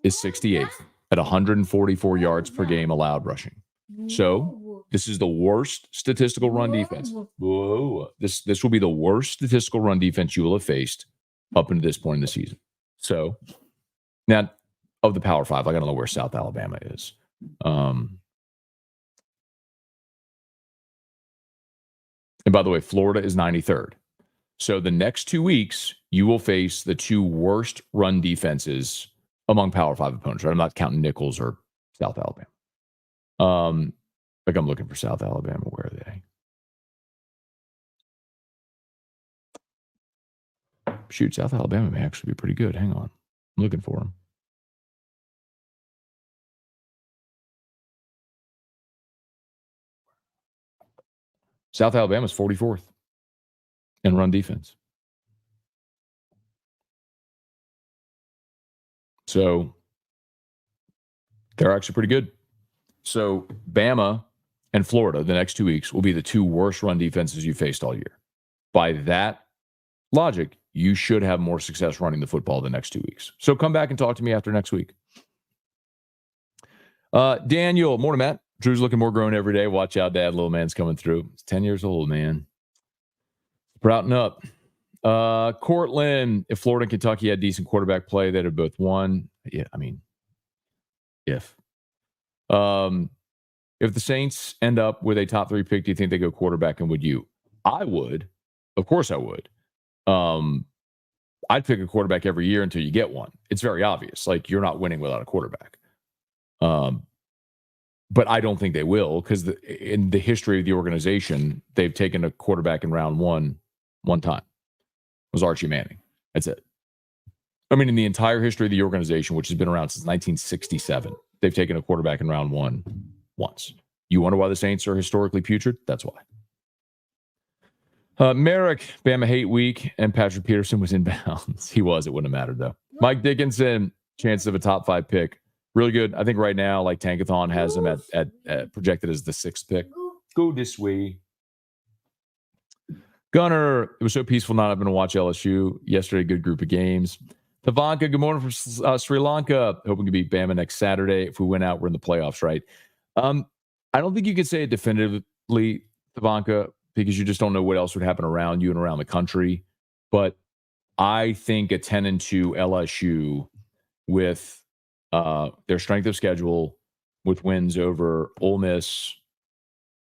[SPEAKER 1] is 68th at 144 yards per game allowed rushing. So this is the worst statistical run defense. Whoa. This will be the worst statistical run defense you will have faced up until this point in the season. So now, of the Power Five, I don't know where South Alabama is. And by the way, Florida is 93rd. So the next 2 weeks, you will face the two worst run defenses among Power Five opponents. Right? I'm not counting Nichols or South Alabama. Like, I'm looking for South Alabama. Where are they? Shoot, South Alabama may actually be pretty good. Hang on. I'm looking for them. South Alabama is 44th in run defense. So they're actually pretty good. So Bama and Florida the next 2 weeks will be the two worst run defenses you faced all year. By that logic, you should have more success running the football the next 2 weeks. So come back and talk to me after next week. Daniel, morning, Matt. Drew's looking more grown every day. Watch out, Dad. Little man's coming through. He's 10 years old, man. Sprouting up. Cortland, if Florida and Kentucky had decent quarterback play, they'd have both won. Yeah, I mean, if the Saints end up with a top 3 pick, do you think they go quarterback, and would you? I would. Of course I would. I'd pick a quarterback every year until you get one. It's very obvious. Like, you're not winning without a quarterback. But I don't think they will, because in the history of the organization, they've taken a quarterback in round one time. It was Archie Manning. That's it. I mean, in the entire history of the organization, which has been around since 1967, they've taken a quarterback in round one once. You wonder why the Saints are historically putrid? That's why. Merrick, Bama hate week, and Patrick Peterson was in bounds. He was. It wouldn't have mattered, though. Mike Dickinson, chances of a top 5 pick. Really good. I think right now, like, Tankathon has them at projected as the 6th pick. Go this way. Gunner, it was so peaceful not having to watch LSU yesterday. Good group of games. Tavanka, good morning from Sri Lanka. Hoping to beat Bama next Saturday. If we win out, we're in the playoffs, right? I don't think you can say it definitively, Tavanka, because you just don't know what else would happen around you and around the country. But I think a 10-2 LSU with their strength of schedule, with wins over Ole Miss,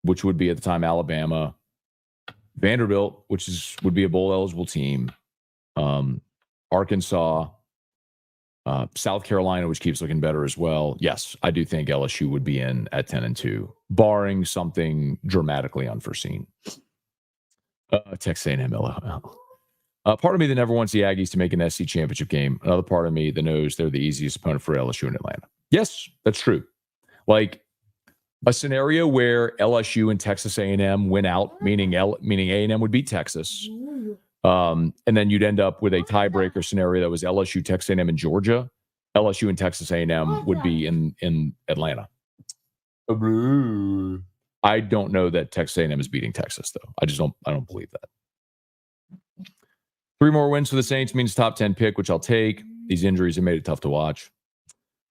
[SPEAKER 1] which would be at the time Alabama, Vanderbilt, which would be a bowl eligible team, Arkansas, South Carolina, which keeps looking better as well. Yes, I do think LSU would be in at 10-2, barring something dramatically unforeseen. Texas A&M, LOL. Part of me that never wants the Aggies to make an SC championship game. Another part of me that knows they're the easiest opponent for LSU in Atlanta. Yes, that's true. Like a scenario where LSU and Texas A&M win out, meaning A&M would beat Texas, and then you'd end up with a tiebreaker scenario that was LSU, Texas A&M, and Georgia. LSU and Texas A&M would be in Atlanta. I don't know that Texas A&M is beating Texas, though. I don't believe that. 3 more wins for the Saints means top 10 pick, which I'll take. These injuries have made it tough to watch.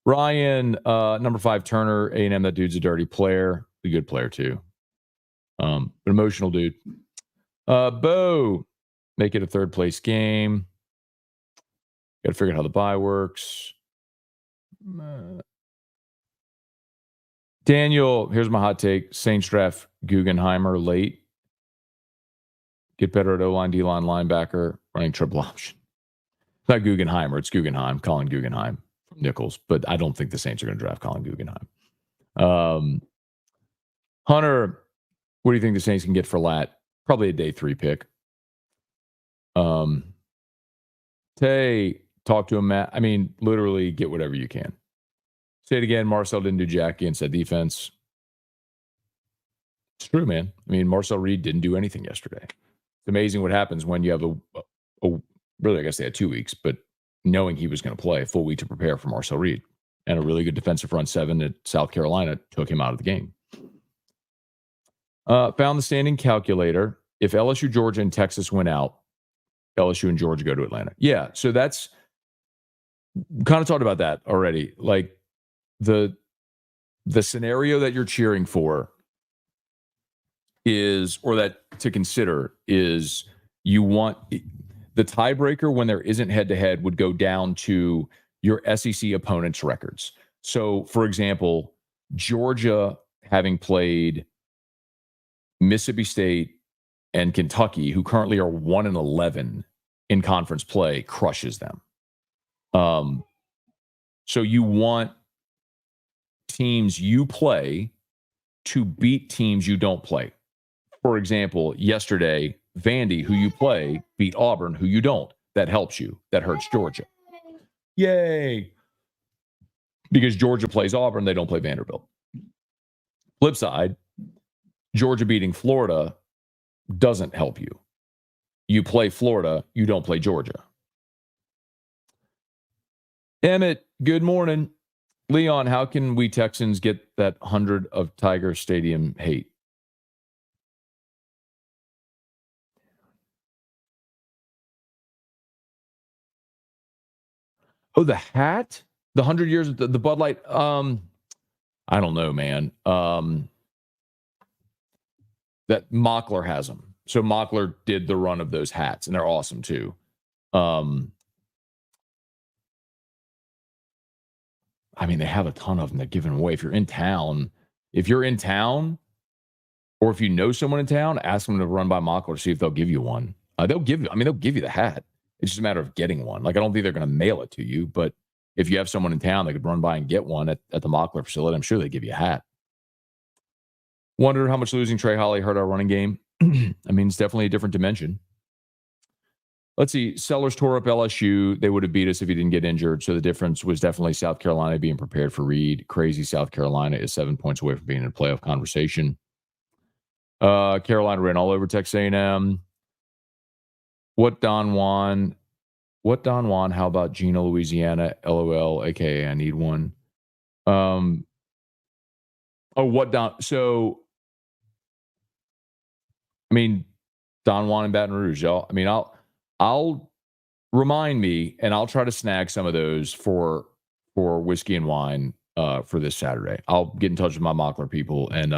[SPEAKER 1] Ryan, number 5, Turner, A&M, that dude's a dirty player. A good player, too. An emotional dude. Bo, make it a 3rd place game. Got to figure out how the bye works. Daniel, here's my hot take. Saints draft Guggenheimer late. Get better at O-line, D-line, linebacker, running triple option. It's not Guggenheimer. It's Guggenheim. Colin Guggenheim from Nichols. But I don't think the Saints are going to draft Colin Guggenheim. Hunter, what do you think the Saints can get for Lat? Probably a day 3 pick. Tay, talk to him, Matt. I mean, literally get whatever you can. Say it again. Marcel didn't do jack against that defense. It's true, man. I mean, Marcel Reed didn't do anything yesterday. It's amazing what happens when you have really, I guess they had 2 weeks, but knowing he was going to play a full week to prepare for Marcel Reed, and a really good defensive front 7 at South Carolina took him out of the game. Found the standing calculator. If LSU, Georgia, and Texas win out, LSU and Georgia go to Atlanta. Yeah, so that's kind of talked about that already. Like the scenario that you're cheering for is, or that to consider is, you want the tiebreaker when there isn't head-to-head would go down to your SEC opponents' records. So, for example, Georgia having played Mississippi State and Kentucky, who currently are 1-11 in conference play, crushes them. So you want teams you play to beat teams you don't play. For example, yesterday, Vandy, who you play, beat Auburn, who you don't. That helps you. That hurts Georgia. Yay! Because Georgia plays Auburn, they don't play Vanderbilt. Flip side, Georgia beating Florida doesn't help you. You play Florida, you don't play Georgia. Emmett, good morning. Leon, how can we Texans get that 100 of Tiger Stadium hate? Oh, the hat? The 100 years of the Bud Light? I don't know, man. That Mockler has them. So Mockler did the run of those hats, and they're awesome too. I mean, they have a ton of them that give them away. If you're in town, or if you know someone in town, ask them to run by Mockler to see if they'll give you one. They'll give you the hat. It's just a matter of getting one. Like, I don't think they're going to mail it to you, but if you have someone in town that could run by and get one at the Mockler facility, I'm sure they give you a hat. Wonder how much losing Trey Holly hurt our running game. I mean, it's definitely a different dimension. Let's see. Sellers tore up LSU. They would have beat us if he didn't get injured. So the difference was definitely South Carolina being prepared for Reed. Crazy South Carolina is 7 points away from being in a playoff conversation. Carolina ran all over Texas A&M. What Don Juan? How about Gina, Louisiana? LOL, aka I need one. So, I mean, Don Juan and Baton Rouge, y'all. I mean, I'll remind me, and I'll try to snag some of those for whiskey and wine for this Saturday. I'll get in touch with my Mockler people and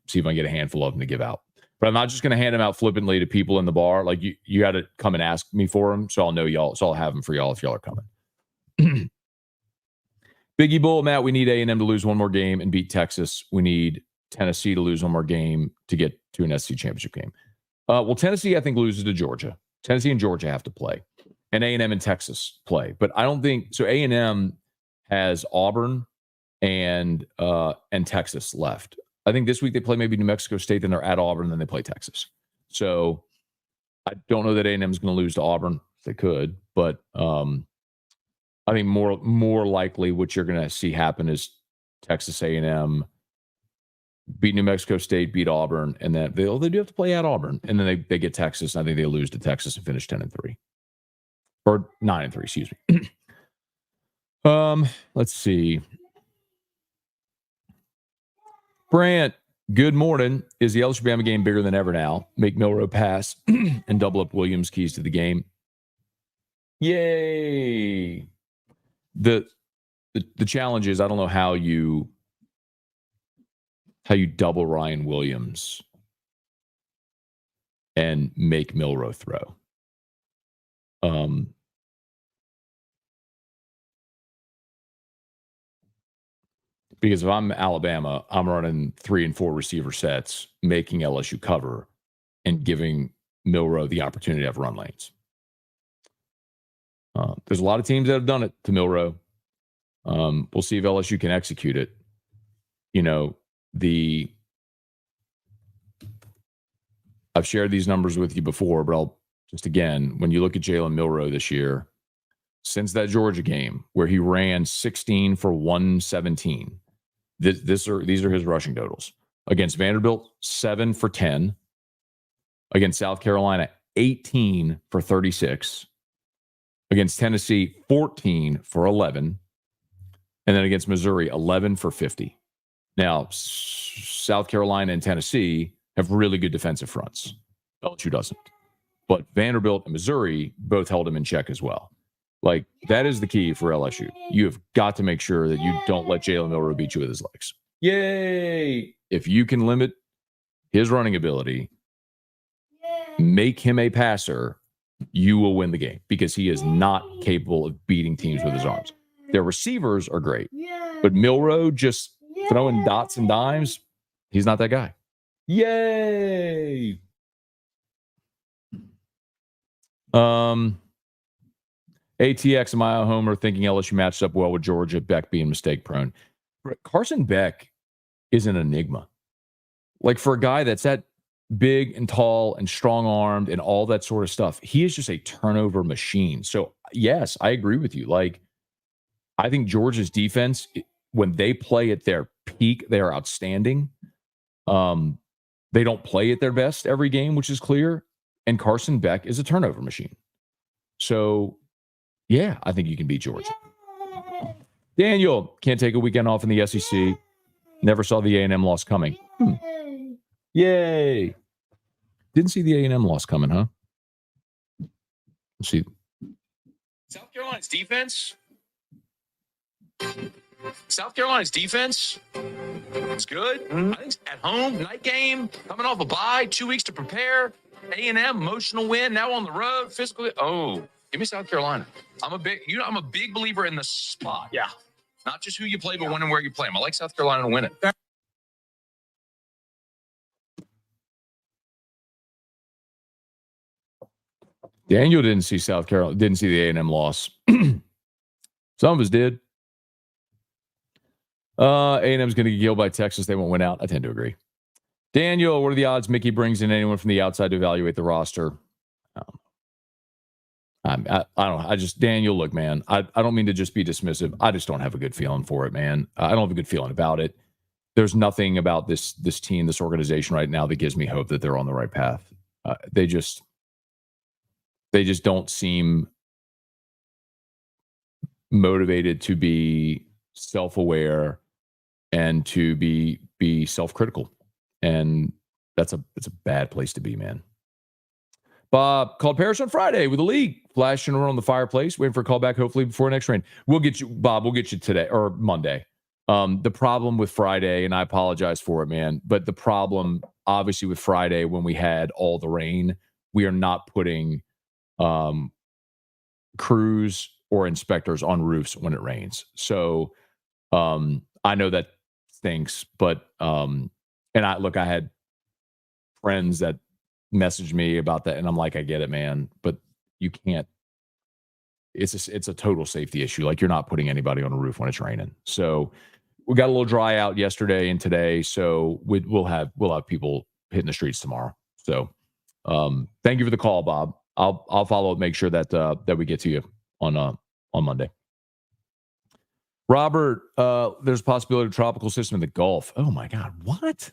[SPEAKER 1] see if I can get a handful of them to give out. But I'm not just going to hand them out flippantly to people in the bar. Like, you got to come and ask me for them, so I'll know y'all. So I'll have them for y'all if y'all are coming. Biggie Bull, Matt, we need A&M to lose one more game and beat Texas. We need Tennessee to lose one more game to get to an SEC championship game. Well, Tennessee, I think, loses to Georgia. Tennessee and Georgia have to play. And A&M and Texas play. But I don't think – so A&M has Auburn and Texas left. I think this week they play maybe New Mexico State, then they're at Auburn, and then they play Texas. So I don't know that A&M is going to lose to Auburn. They could, but I think more likely what you're going to see happen is Texas A&M beat New Mexico State, beat Auburn, and then they do have to play at Auburn, and then they get Texas. I think they lose to Texas and finish 10-3 or 9-3. Excuse me. Let's see. Brant, good morning. Is the LSU Bama game bigger than ever now? Make Milroe pass and double up Williams' keys to the game. Yay! The challenge is I don't know how you double Ryan Williams and make Milroe throw. Because if I'm Alabama, I'm running 3 and 4 receiver sets, making LSU cover, and giving Milroe the opportunity to have run lanes. There's a lot of teams that have done it to Milroe. We'll see if LSU can execute it. You know, I've shared these numbers with you before, but I'll just again, when you look at Jalen Milroe this year, since that Georgia game where he ran 16 for 117, these are his rushing totals. Against Vanderbilt, 7 for 10. Against South Carolina, 18 for 36. Against Tennessee, 14 for 11. And then against Missouri, 11 for 50. Now, South Carolina and Tennessee have really good defensive fronts. LSU doesn't. But Vanderbilt and Missouri both held him in check as well. Like, that is the key for LSU. You have got to make sure that you don't let Jalen Milroe beat you with his legs. Yay! If you can limit his running ability, make him a passer, you will win the game because he is not capable of beating teams with his arms. Their receivers are great, but Milroe just throwing dots and dimes, he's not that guy. Yay! ATX, am I a homer thinking LSU matched up well with Georgia, Beck being mistake prone? Carson Beck is an enigma. Like, for a guy that's that big and tall and strong-armed and all that sort of stuff, he is just a turnover machine. So, yes, I agree with you. Like, I think Georgia's defense, when they play at their peak, they are outstanding. They don't play at their best every game, which is clear. And Carson Beck is a turnover machine. So, yeah, I think you can beat Georgia. Daniel, can't take a weekend off in the SEC. Never saw the A&M loss coming. Yay. Didn't see the A&M loss coming, huh? Let's see.
[SPEAKER 3] South Carolina's defense. South Carolina's defense is good. I think at home, night game, coming off a bye, 2 weeks to prepare. A&M, emotional win, now on the road, physical. Oh, give me South Carolina. I'm a big believer in the spot. Yeah. Not just who you play, but when and where you play them. I like South Carolina to win it.
[SPEAKER 1] Daniel didn't see South Carolina, didn't see the A&M loss. Some of us did. A&M's going to get killed by Texas. They won't win out. I tend to agree. Daniel, what are the odds Mickey brings in anyone from the outside to evaluate the roster? I don't know. Daniel, look, man, I don't mean to just be dismissive. I just don't have a good feeling for it, man. I don't have a good feeling about it. There's nothing about this team, this organization right now that gives me hope that they're on the right path. They just don't seem motivated to be self-aware and to be self-critical. And it's a bad place to be, man. Bob called Paris on Friday with the league. Flashing around the fireplace, waiting for a call back, hopefully before next rain. We'll get you, Bob. We'll get you today or Monday. The problem with Friday, and I apologize for it, man, but the problem, obviously, with Friday when we had all the rain, we are not putting crews or inspectors on roofs when it rains. So I know that stinks, but and I had friends that messaged me about that, and I'm like, I get it, man, but you can't. It's a total safety issue. Like, you're not putting anybody on a roof when it's raining. So we got a little dry out yesterday and today, so we'll have people hitting the streets tomorrow. So thank you for the call, Bob. I'll follow up, make sure that that we get to you on Monday. Robert, there's a possibility of tropical system in the Gulf. Oh my God, what?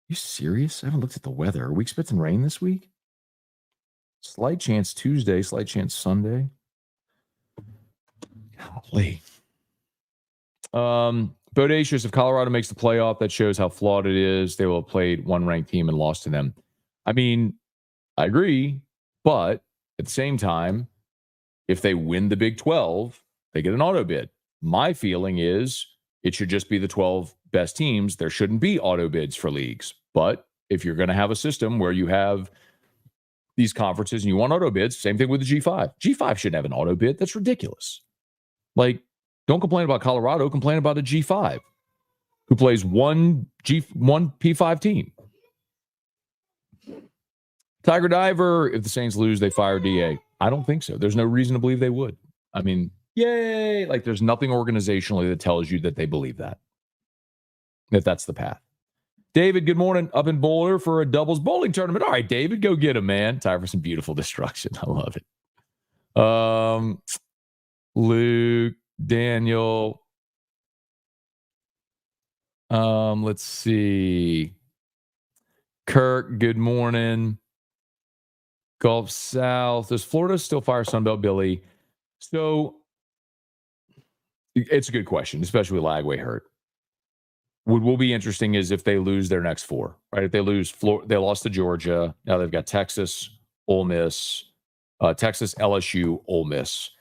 [SPEAKER 1] You serious? I haven't looked at the weather. Are we expecting rain this week? Slight chance Tuesday, slight chance Sunday. Golly. Bodacious, if Colorado makes the playoff, that shows how flawed it is. They will have played one ranked team and lost to them. I mean, I agree, but at the same time, if they win the Big 12, they get an auto bid. My feeling is it should just be the 12 best teams. There shouldn't be auto bids for leagues. But if you're going to have a system where you have these conferences and you want auto bids, same thing with the G5. G5 shouldn't have an auto bid. That's ridiculous. Like, don't complain about Colorado. Complain about a G5 who plays one P5 team. Tiger Diver, if the Saints lose, they fire DA. I don't think so. There's no reason to believe they would. I mean, yay. Like, there's nothing organizationally that tells you that they believe that that's the path. David, good morning. Up in Boulder for a doubles bowling tournament. All right, David, go get him, man. Time for some beautiful destruction. I love it. Luke, Daniel. Let's see. Kirk, good morning. Gulf South. Does Florida still fire Sunbelt Billy? So it's a good question, especially with Lagway hurt. What will be interesting is if they lose their next four, right? If they lose Florida, they lost to Georgia. Now they've got Texas, Ole Miss, Texas, LSU, Ole Miss,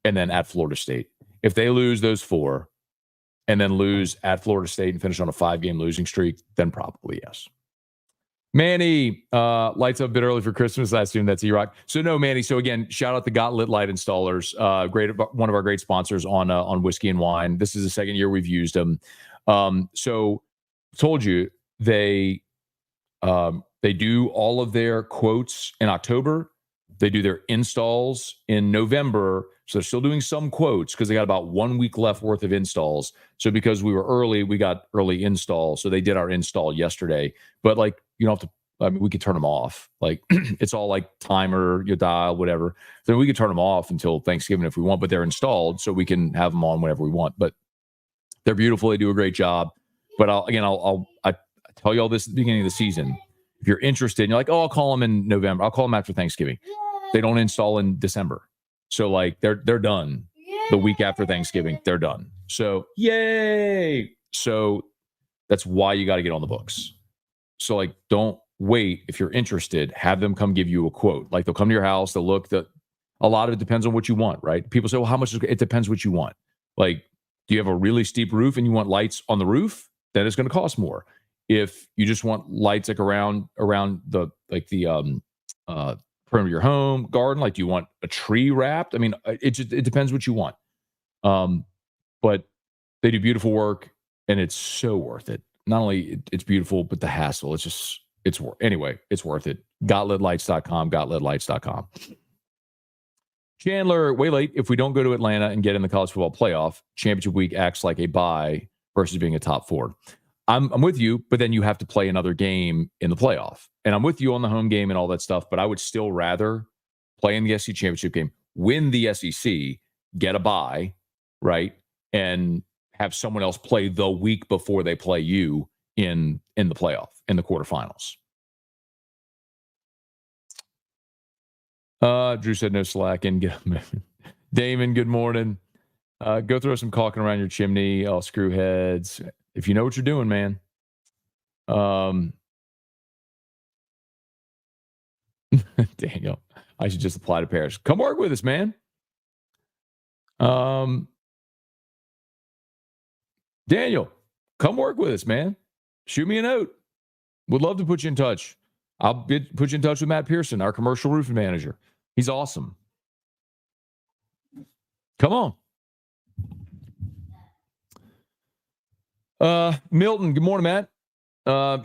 [SPEAKER 1] and then at Florida State. If they lose those four and then lose at Florida State and finish on a 5-game losing streak, then probably yes. Manny, lights up a bit early for Christmas. I assume that's E-Rock. So no, Manny. So again, shout out to Got Lit Light Installers. Great, one of our great sponsors on Whiskey and Wine. This is the second year we've used them. So told you they do all of their quotes in October. They do their installs in November. So they're still doing some quotes because they got about 1 week left worth of installs. So because we were early, we got early install. So they did our install yesterday. But like, you don't have to, I mean, we could turn them off. Like, it's all like timer, you dial, whatever. So we could turn them off until Thanksgiving if we want, but they're installed so we can have them on whenever we want. But they're beautiful. They do a great job. But I tell you all this at the beginning of the season. If you're interested and you're like, oh, I'll call them in November. I'll call them after Thanksgiving. They don't install in December. So like they're done the week after Thanksgiving. They're done. So yay. So that's why you got to get on the books. So like, don't wait. If you're interested, have them come give you a quote. Like they'll come to your house. They'll look. A lot of it depends on what you want, right? People say, well, how much is it? Depends what you want. Like, do you have a really steep roof and you want lights on the roof? Then it's going to cost more. If you just want lights like around the perimeter of your home, garden, like do you want a tree wrapped? I mean, it depends what you want. But they do beautiful work and it's so worth it. Not only it's beautiful, but the hassle, it's worth it. Gotlitlights.com. Chandler, way late. If we don't go to Atlanta and get in the college football playoff, championship week acts like a bye versus being a top four. I'm with you, but then you have to play another game in the playoff. And I'm with you on the home game and all that stuff, but I would still rather play in the SEC championship game, win the SEC, get a bye, right? And have someone else play the week before they play you in the playoff, in the quarterfinals. Drew said no slack. And Damon, good morning. Go throw some caulking around your chimney, all screw heads. If you know what you're doing, man. Daniel, I should just apply to Paris. Come work with us, man. Daniel, come work with us, man. Shoot me a note. Would love to put you in touch. I'll put you in touch with Matt Pearson, our commercial roofing manager. He's awesome. Come on. Milton, good morning, Matt.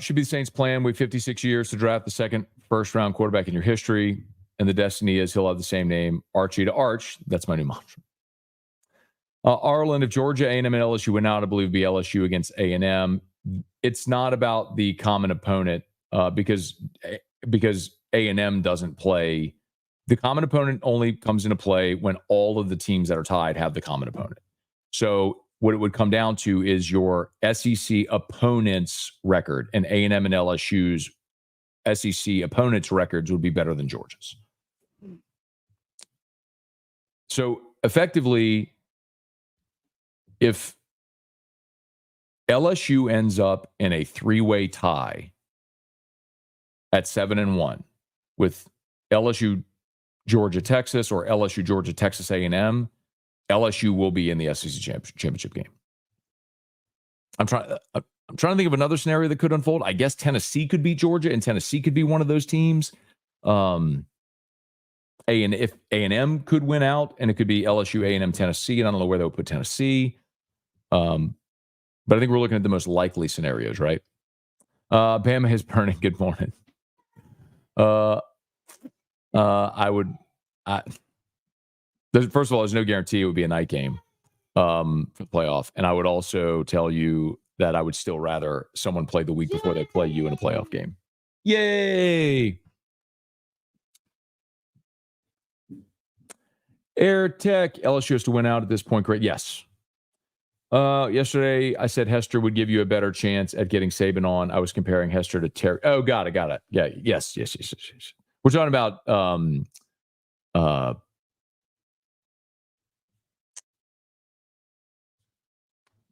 [SPEAKER 1] Should be the Saints' plan. Wait 56 years to draft the second first-round quarterback in your history, and the destiny is he'll have the same name, Archie to Arch. That's my new mantra. Arlen, if Georgia, A&M, and LSU went out, I believe it'd be LSU against A&M. It's not about the common opponent because A&M doesn't play. The common opponent only comes into play when all of the teams that are tied have the common opponent. So what it would come down to is your SEC opponent's record, and A&M and LSU's SEC opponents' records would be better than Georgia's. So effectively, if LSU ends up in a three-way tie at 7-1 with LSU, Georgia, Texas, or LSU, Georgia, Texas A&M, LSU will be in the SEC championship game. I'm trying to think of another scenario that could unfold. I guess Tennessee could beat Georgia, and Tennessee could be one of those teams. If A&M could win out, and it could be LSU, A&M, Tennessee, and I don't know where they would put Tennessee. But I think we're looking at the most likely scenarios, right? Bama is burning. Good morning. First of all, there's no guarantee it would be a night game for the playoff. And I would also tell you that I would still rather someone play the week before they play you in a playoff game. Yay! Air Tech, LSU has to win out at this point. Great. Yes. Yesterday, I said Hester would give you a better chance at getting Saban on. I was comparing Hester to Terry. Oh, got it. Yeah, yes. We're talking about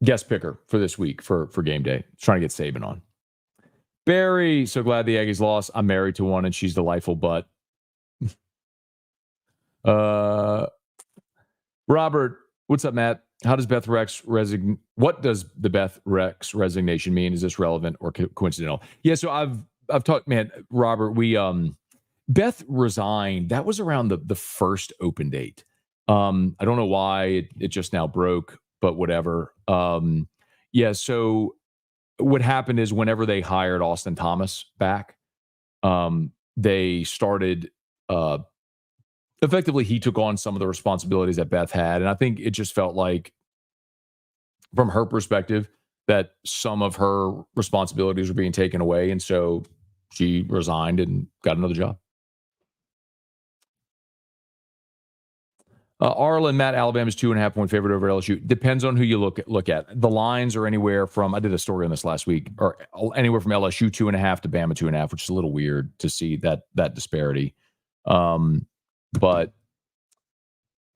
[SPEAKER 1] guest picker for this week for game day. Trying to get Saban on. Barry, so glad the Aggies lost. I'm married to one, and she's delightful, but Robert, what's up, Matt? What does the Beth Rex resignation mean? Is this relevant or coincidental? Yeah, so I've talked, man, Robert, Beth resigned. That was around the first open date. I don't know why it just now broke, but whatever. Yeah, so what happened is whenever they hired Austin Thomas back, they started effectively he took on some of the responsibilities that Beth had. And I think it just felt like, from her perspective, that some of her responsibilities were being taken away. And so she resigned and got another job. Arlen, Matt, Alabama's 2.5-point favorite over LSU. Depends on who you look at. The lines are anywhere from, I did a story on this last week, or anywhere from LSU 2.5 to Bama 2.5, which is a little weird to see that disparity. But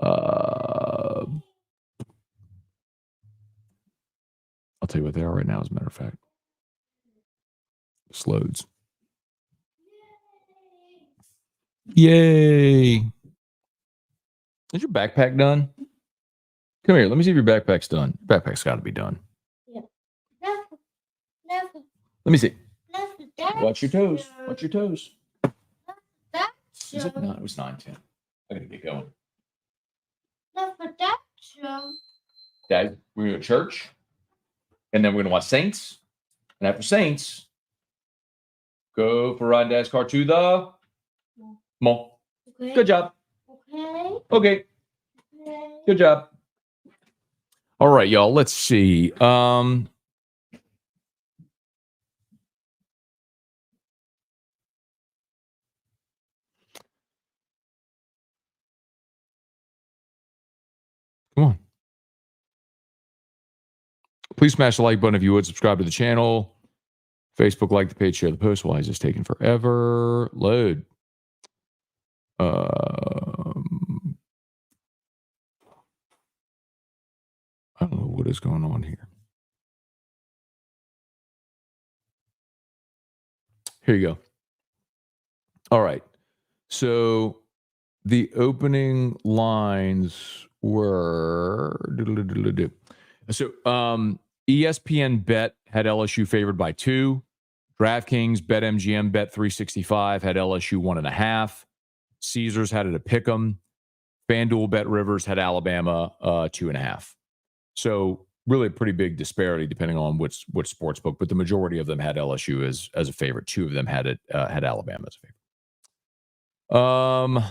[SPEAKER 1] I'll tell you what they are right now, as a matter of fact. Sloads. Yay. Is your backpack done? Come here. Let me see if your backpack's done. Your backpack's got to be done.
[SPEAKER 4] Yeah. Never.
[SPEAKER 1] Let me see.
[SPEAKER 4] Never.
[SPEAKER 1] Watch your toes. Watch your toes.
[SPEAKER 4] Is
[SPEAKER 1] it not? It was 9:10. I got to get going. Dad, we're going to church. And then we're going to watch Saints. And after Saints, go for Ryan Dad's car to the mall.
[SPEAKER 4] Okay.
[SPEAKER 1] Good job.
[SPEAKER 4] Okay.
[SPEAKER 1] Good job. All right, y'all. Let's see. Come on. Please smash the like button if you would. Subscribe to the channel. Facebook, like the page, share the post. Why is this taking forever? Load. I don't know what is going on here. Here you go. All right. So the opening lines were ESPN Bet had LSU favored by 2. DraftKings, BetMGM, Bet365 had LSU 1.5. Caesars had it a pick'em. FanDuel, Bet Rivers had Alabama 2.5. So really a pretty big disparity depending on which sports book, but the majority of them had LSU as a favorite. 2 of them had it had Alabama as a favorite.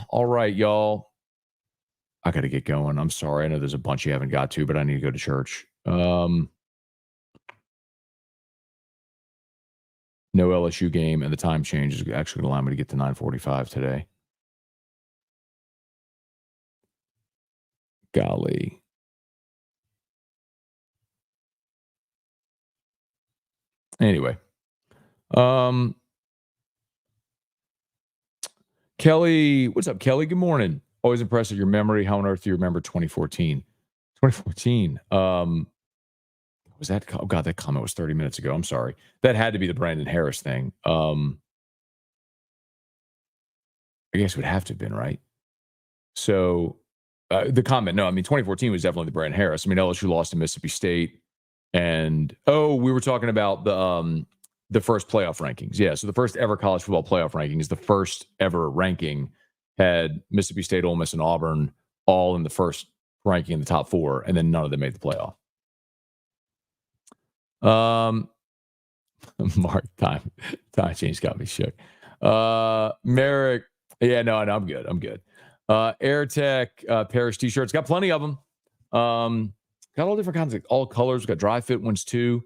[SPEAKER 1] All right, y'all. I got to get going. I'm sorry. I know there's a bunch you haven't got to, but I need to go to church. No LSU game, and the time change is actually going to allow me to get to 9:45 today. Golly. Anyway, Kelly, what's up, Kelly? Good morning. Always impressed with your memory. How on earth do you remember 2014? 2014. Was that? Oh God, that comment was 30 minutes ago. I'm sorry. That had to be the Brandon Harris thing. I guess it would have to have been, right? So the comment, no, I mean 2014 was definitely the Brandon Harris. I mean LSU lost to Mississippi State, and we were talking about the first playoff rankings. Yeah, so the first ever college football playoff rankings, the first ever ranking had Mississippi State, Ole Miss, and Auburn all in the first ranking in the top 4, and then none of them made the playoff. Mark, time change got me shook. Merrick, yeah, no, I'm good. AirTech Parrish t-shirts, got plenty of them. Got all different kinds of all colors. Got dry fit ones too.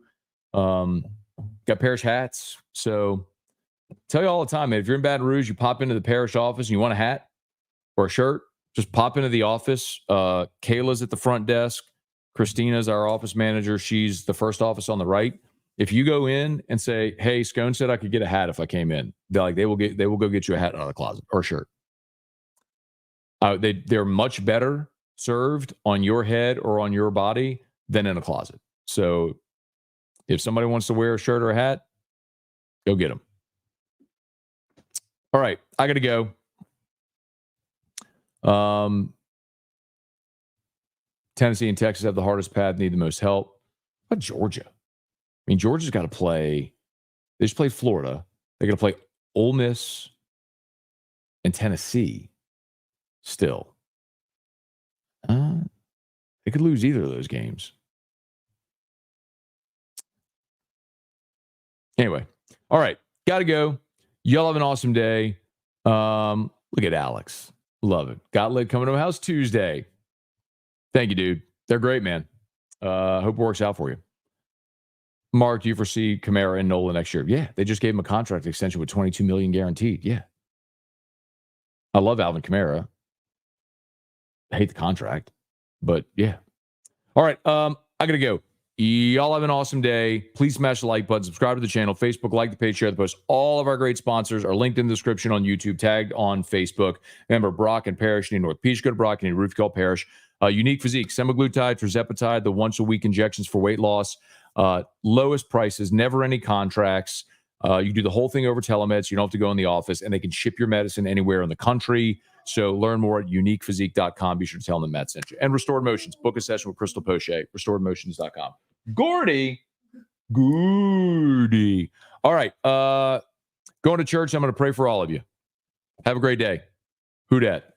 [SPEAKER 1] Got Parrish hats. So tell you all the time, man, if you're in Baton Rouge, you pop into the Parrish office and you want a hat or a shirt, just pop into the office. Kayla's at the front desk. Christina's our office manager. She's the first office on the right. If you go in and say, "Hey, Scone said I could get a hat if I came in," they will go get you a hat out of the closet or a shirt. They're much better served on your head or on your body than in a closet. So if somebody wants to wear a shirt or a hat, go get them. All right, I got to go. Tennessee and Texas have the hardest path, need the most help. What about Georgia? I mean, Georgia's got to play. They just played Florida. They got to play Ole Miss and Tennessee still. They could lose either of those games. Anyway, all right, got to go. Y'all have an awesome day. Look at Alex. Love it. Got lit coming to my house Tuesday. Thank you, dude. They're great, man. Hope it works out for you. Mark, do you foresee Kamara and Nola next year? Yeah, they just gave him a contract extension with $22 million guaranteed. Yeah. I love Alvin Kamara. I hate the contract, but yeah. All right, I got to go. Y'all have an awesome day. Please smash the like button, subscribe to the channel, Facebook, like the page, share the post. All of our great sponsors are linked in the description on YouTube, tagged on Facebook. Remember, Brock and Parrish need North Peach. Go to Brock and Roof Call Parrish. Unique Physique, semaglutide, tirzepatide, the once-a-week injections for weight loss. Lowest prices, never any contracts. You do the whole thing over telemeds. You don't have to go in the office, and they can ship your medicine anywhere in the country. So learn more at uniquephysique.com. Be sure to tell them Matt sent you. And Restored Motions. Book a session with Crystal Poche. Restoredmotions.com. Gordy. All right. Going to church. I'm going to pray for all of you. Have a great day. Who dat?